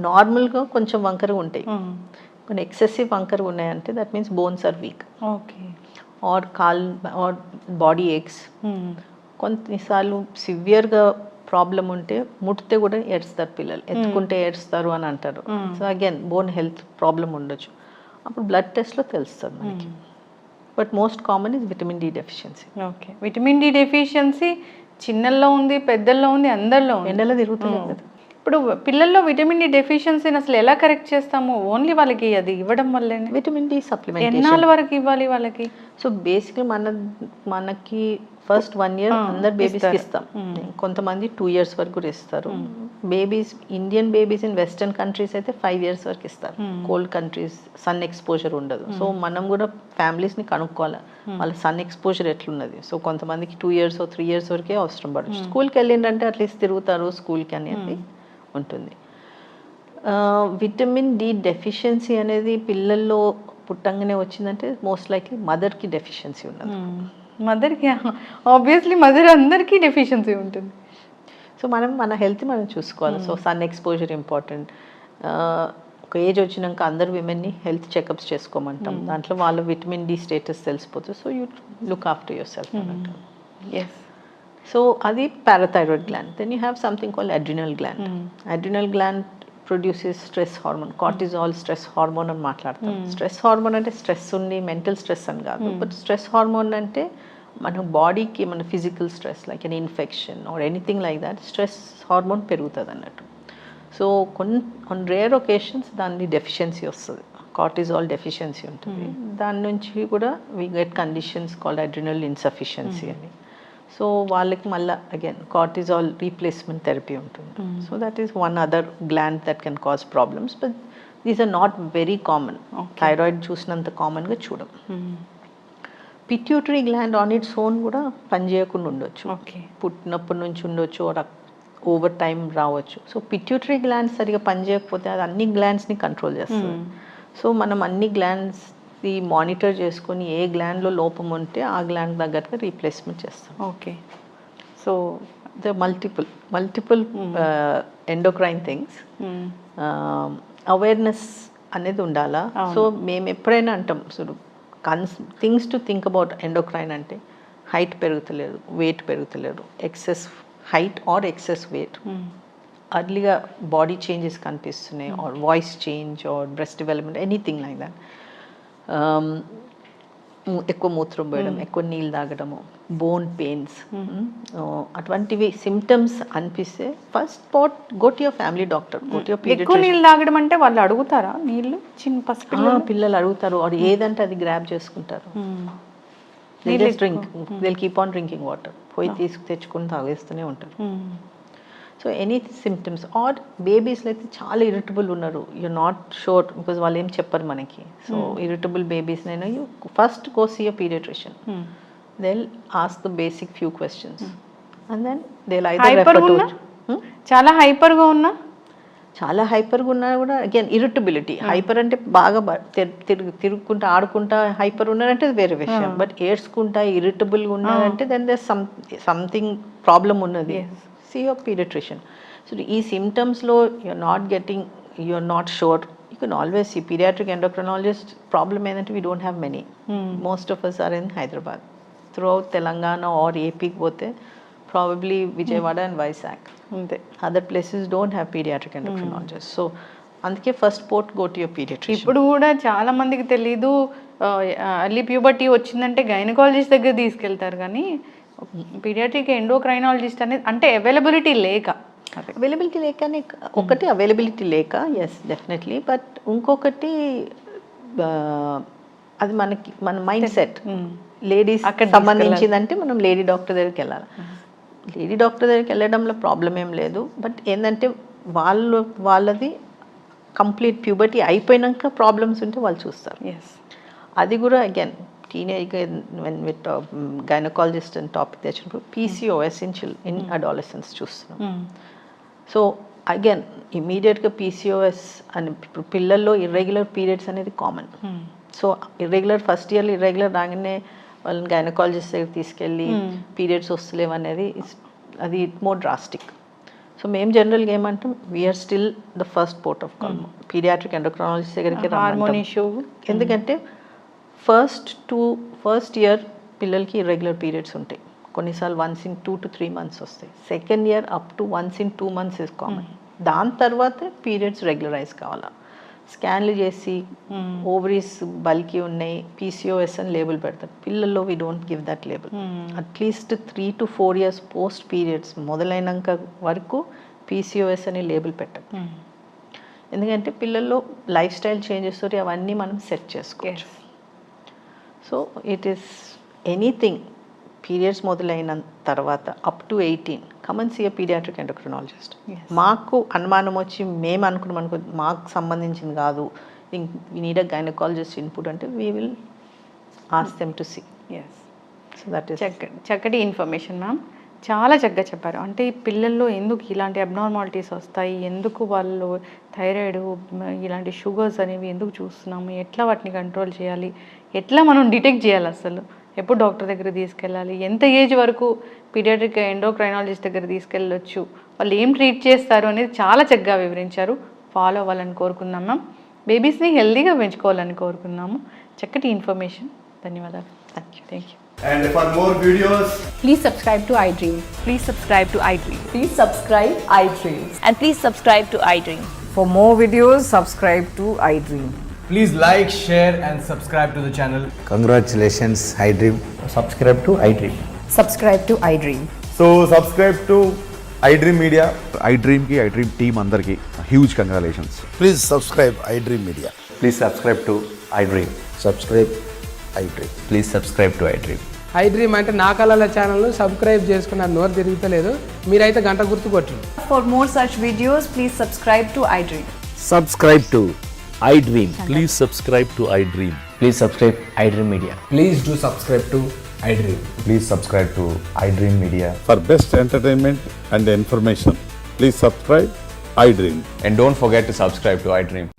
నార్మల్గా కొంచెం వంకరగా ఉంటాయి. కొన్ని ఎక్సెసివ్ వంకరగా ఉన్నాయంటే that means bones are weak. Okay. Or or body aches. కొన్నిసార్లు సివియర్గా ప్రాబ్లం ఉంటే ముట్టితే కూడా ఏడుస్తారు పిల్లలు, ఎత్తుకుంటే ఏడుస్తారు అని అంటారు. So again bone health problem ఉండొచ్చు. అప్పుడు బ్లడ్ టెస్ట్లో తెలుస్తుంది మనకి. But most common is vitamin D deficiency. Okay. Vitamin D deficiency చిన్నల్లో ఉంది, పెద్దల్లో ఉంది, అందరిలో ఉంది. ఎండలో తిరుగుతుంది కదా. ఇప్పుడు పిల్లల్లో విటమిన్ డి డెఫిషియన్సీని అసలు ఎలా కరెక్ట్ చేస్తాము? ఓన్లీ వాళ్ళకి అది ఇవ్వడం వల్లే? విటమిన్ డి సప్లిమెంట్ ఎన్నాళ్ళ వరకు ఇవ్వాలి వాళ్ళకి? సో బేసిక్లీ మనకి ఫస్ట్ 1 year అందరు బేబీస్కి ఇస్తాం. కొంతమంది 2 years వరకు కూడా ఇస్తారు. Babies, Indian babies in western countries అయితే 5 years వరకు ఇస్తారు. కోల్డ్ కంట్రీస్ సన్ ఎక్స్పోజర్ ఉండదు. సో మనం కూడా ఫ్యామిలీస్ని కనుక్కోవాలి వాళ్ళ సన్ ఎక్స్పోజర్ ఎట్లున్నది. సో కొంతమందికి 2 years or 3 years వరకే అవసరం పడచ్చు. స్కూల్కి వెళ్ళిందంటే అట్లీస్ట్ తిరుగుతారు స్కూల్కి అనేది ఉంటుంది. విటమిన్ డి డెఫిషియన్సీ అనేది పిల్లల్లో పుట్టంగానే వచ్చిందంటే మోస్ట్ లైక్లీ మదర్కి డెఫిషియన్సీ ఉన్నది. మదర్కి ఆబ్వియస్లీ మదర్ అందరికీ డెఫిషియన్సీ ఉంటుంది. సో మన హెల్త్ మనం చూసుకోవాలి. So sun exposure important. ఒక ఏజ్ వచ్చినాక అందరు విమెన్ని హెల్త్ చెకప్స్ చేసుకోమంటాం. దాంట్లో వాళ్ళ విటమిన్ డి స్టేటస్ తెలిసిపోతుంది. So you look after yourself అన్నట్టు. ఎస్. సో అది parathyroid gland. Then you have something called adrenal gland. Adrenal gland produces stress hormone, cortisol stress hormone అని మాట్లాడతాం. స్ట్రెస్ హార్మోన్ అంటే stress ఉండి mental stress అని కాదు. But stress hormone అంటే మన బాడీకి మన physical stress like an infection or anything like that stress hormone పెరుగుతుంది అన్నట్టు. సో ఆన్ రేర్ ఒకేషన్స్ దాన్ని డెఫిషియన్సీ వస్తుంది, కార్టిజాల్ డెఫిషియన్సీ ఉంటుంది. దాని నుంచి కూడా we get conditions called adrenal insufficiency అని. సో వాళ్ళకి మళ్ళీ అగైన్ కార్టిజాల్ రీప్లేస్మెంట్ థెరపీ ఉంటుంది. So that is one other gland that can cause problems. But these are not very common. Thyroid చూసినంత కామన్గా చూడం. Pituitary gland on its own కూడా పనిచేయకుండా ఉండొచ్చు. పుట్టినప్పటి నుంచి ఉండొచ్చు, ఓవర్ టైం రావచ్చు. సో పిట్యూటరీ గ్లాండ్స్ సరిగా పనిచేయకపోతే అది అన్ని గ్లాండ్స్ని కంట్రోల్ చేస్తుంది. సో మనం అన్ని గ్లాండ్స్ మానిటర్ చేసుకొని ఏ గ్లాండ్లో లోపం ఉంటే ఆ గ్లాండ్ దగ్గరగా రీప్లేస్మెంట్ చేస్తాం. Okay. So the multiple endocrine things awareness అనేది ఉండాలా. సో మేము ఎప్పుడైనా అంటాం చూడు, things to think about endocrine అంటే హైట్ పెరుగుతలేదు, వెయిట్ పెరుగుతలేదు, excess height or excess weight, అర్లీగా బాడీ చేంజెస్ కనిపిస్తున్నాయి, or voice change or breast development, anything like that. ఎక్కువ మూత్రం పోయడం, ఎక్కువ నీళ్ళు తాగడము, బోన్ పెయిన్స్, అటువంటివి సిమ్టమ్స్ అనిపిస్తే first spot go to your family doctor, go to your ఎక్కువ పీడియాట్రిషియన్. నీళ్ళు తాగడం అంటే వాళ్ళు అడుగుతారా నీళ్ళు? చిన్న పసిపిల్లలు పిల్లలు అడుగుతారు, వాడు ఏదంటే అది గ్రాబ్ చేసుకుంటారు. They'll keep on drinking water, పోయి తెచ్చుకొని తాగేస్తూనే ఉంటారు. సో ఎనీ సిమ్టమ్స్ ఆర్ బేబీస్లో అయితే చాలా ఇరిటబుల్ ఉన్నారు, యూ నాట్ షూర్ బికాజ్ వాళ్ళు ఏం చెప్పరు మనకి. సో ఇరిటబుల్ బేబీస్ నేను you first go see a paediatrician, they'll ask the basic few questions and then they'll either refer to చాలా హైపర్గా ఉన్నా, చాలా హైపర్గా ఉన్నా కూడా అగైన్ ఇరిటబిలిటీ. హైపర్ అంటే బాగా తిరుగుకుంటా ఆడుకుంటా హైపర్ ఉన్నారంటే వేరే విషయం, బట్ ఏడ్చుకుంటా ఇరిటబుల్గా ఉన్నారంటే దెన్ దేర్ సంథింగ్ ప్రాబ్లం ఉన్నది. See your paediatrician. సో ఈ సిమ్టమ్స్లో you're not sure, you can always see pediatric endocrinologist. Problem ఏంటంటే we don't have many. Most of us are in Hyderabad. Throughout Telangana or AP పోతే probably Vijayawada and Vizag. అంతే. Other places don't have pediatric endocrinologists. So అందుకే first port go to your paediatrician. ఇప్పుడు కూడా చాలా మందికి తెలీదు, early puberty వచ్చిందంటే gynaecologist దగ్గర తీసుకెళ్తారు, కానీ పీడియాట్రిక్ ఎండోక్రైనాలజిస్ట్ అనేది అంటే అవైలబిలిటీ లేక. అవైలబిలిటీ లేకనే ఒకటి అవైలబిలిటీ లేక, ఎస్ డెఫినెట్లీ. బట్ ఇంకొకటి అది మన మైండ్ సెట్. లేడీస్ సంబంధించిందంటే మనం లేడీ డాక్టర్ దగ్గరికి వెళ్ళాలి. లేడీ డాక్టర్ దగ్గరికి వెళ్ళడంలో ప్రాబ్లం ఏం లేదు, బట్ ఏంటంటే వాళ్ళది కంప్లీట్ ప్యూబర్టీ అయిపోయినాక ప్రాబ్లమ్స్ ఉంటే వాళ్ళు చూస్తారు. అది కూడా అగైన్ టీనేజ్ విత్ గైనకాలజిస్ట్ అని టాపిక్ తెచ్చినప్పుడు PCOS ఇన్ అడాలసెన్స్ చూస్తున్నాం. సో అగైన్ ఇమీడియట్గా PCOS అని ఇప్పుడు పిల్లల్లో ఇర్రెగ్యులర్ పీరియడ్స్ అనేది కామన్. సో ఇర్రెగ్యులర్ ఫస్ట్ ఇయర్లో ఇర్రెగ్యులర్ రాగానే వాళ్ళని గైనకాలజిస్ట్ దగ్గర తీసుకెళ్ళి పీరియడ్స్ వస్తలేవు అనేది అది మోర్ డ్రాస్టిక్. సో మేము జనరల్గా ఏమంటాం, we're still the first port of call paediatric endocrinologist దగ్గరికి రమ్మంటాం. ఎందుకంటే ఫస్ట్ ఇయర్ పిల్లలకి ఇర్రెగ్యులర్ పీరియడ్స్ ఉంటాయి, కొన్నిసార్లు వన్స్ ఇన్ 2 to 3 months వస్తాయి. Second year up to once in 2 months is common. దాని తర్వాత పీరియడ్స్ రెగ్యులరైజ్ కావాలా, స్కాన్లు చేసి ఓవరీస్ బల్కీ ఉన్నాయి PCOS అని లేబుల్ పెడతారు. పిల్లల్లో we don't give that label. At least 3 to 4 years post periods మొదలైనాక వరకు PCOS అని లేబుల్ పెట్టం. ఎందుకంటే పిల్లల్లో లైఫ్ స్టైల్ చేంజెస్ తోటి అవన్నీ మనం సెట్ చేసుకోవచ్చు. So it is anything periods మొదలైన తర్వాత up to 18 come and see a paediatric endocrinologist. మాకు అనుమానం వచ్చి మేము అనుకున్నాం మాకు సంబంధించింది కాదు, we need a gynaecologist input అంటే we will ask them to see. So that is చక్కటి ఇన్ఫర్మేషన్ మ్యామ్, చాలా చక్కగా చెప్పారు. అంటే ఈ పిల్లల్లో ఎందుకు ఇలాంటి అబ్నార్మాలిటీస్ వస్తాయి, ఎందుకు వాళ్ళు థైరాయిడ్ ఇలాంటి షుగర్స్ అనేవి ఎందుకు చూస్తున్నాము, ఎట్లా వాటిని కంట్రోల్ చేయాలి, ఎట్లా మనం డిటెక్ట్ చేయాలి, అసలు ఎప్పుడు డాక్టర్ దగ్గర తీసుకెళ్ళాలి, ఎంత ఏజ్ వరకు పీడియాట్రిక్ ఎండోక్రైనాలజిస్ట్ దగ్గర తీసుకెళ్ళొచ్చు, వాళ్ళు ఏం ట్రీట్ చేస్తారు అనేది చాలా చక్కగా వివరించారు. ఫాలో అవ్వాలని కోరుకుందాం మ్యామ్, బేబీస్ని హెల్తీగా పెంచుకోవాలని కోరుకున్నాము. చక్కటి ఇన్ఫర్మేషన్, ధన్యవాదాలు. Thank you. And for more videos, Please subscribe to iDream. Please subscribe to iDream. Please subscribe iDream. And please subscribe to iDream. For more videos, subscribe to iDream. please like, share and subscribe to the channel. Congratulations, iDream. Subscribe to iDream. Subscribe to iDream. So subscribe to iDream Media. iDream ki iDream team andarki huge congratulations. Please subscribe iDream Media. Please subscribe to iDream. Subscribe iDream. Please subscribe to iDream. iDream అంటే నా కళల ఛానల్ను subscribe చేసుకున్నారు, నోరు తిరుగుతలేదు, మీరైతే గంట గుర్తు కొట్టండి. For more such videos, please subscribe to iDream. Subscribe to iDream. Please subscribe to iDream. Please subscribe iDream Media. Please do subscribe to iDream. Please subscribe to iDream Media. For best entertainment and information, please subscribe iDream. And don't forget to subscribe to iDream.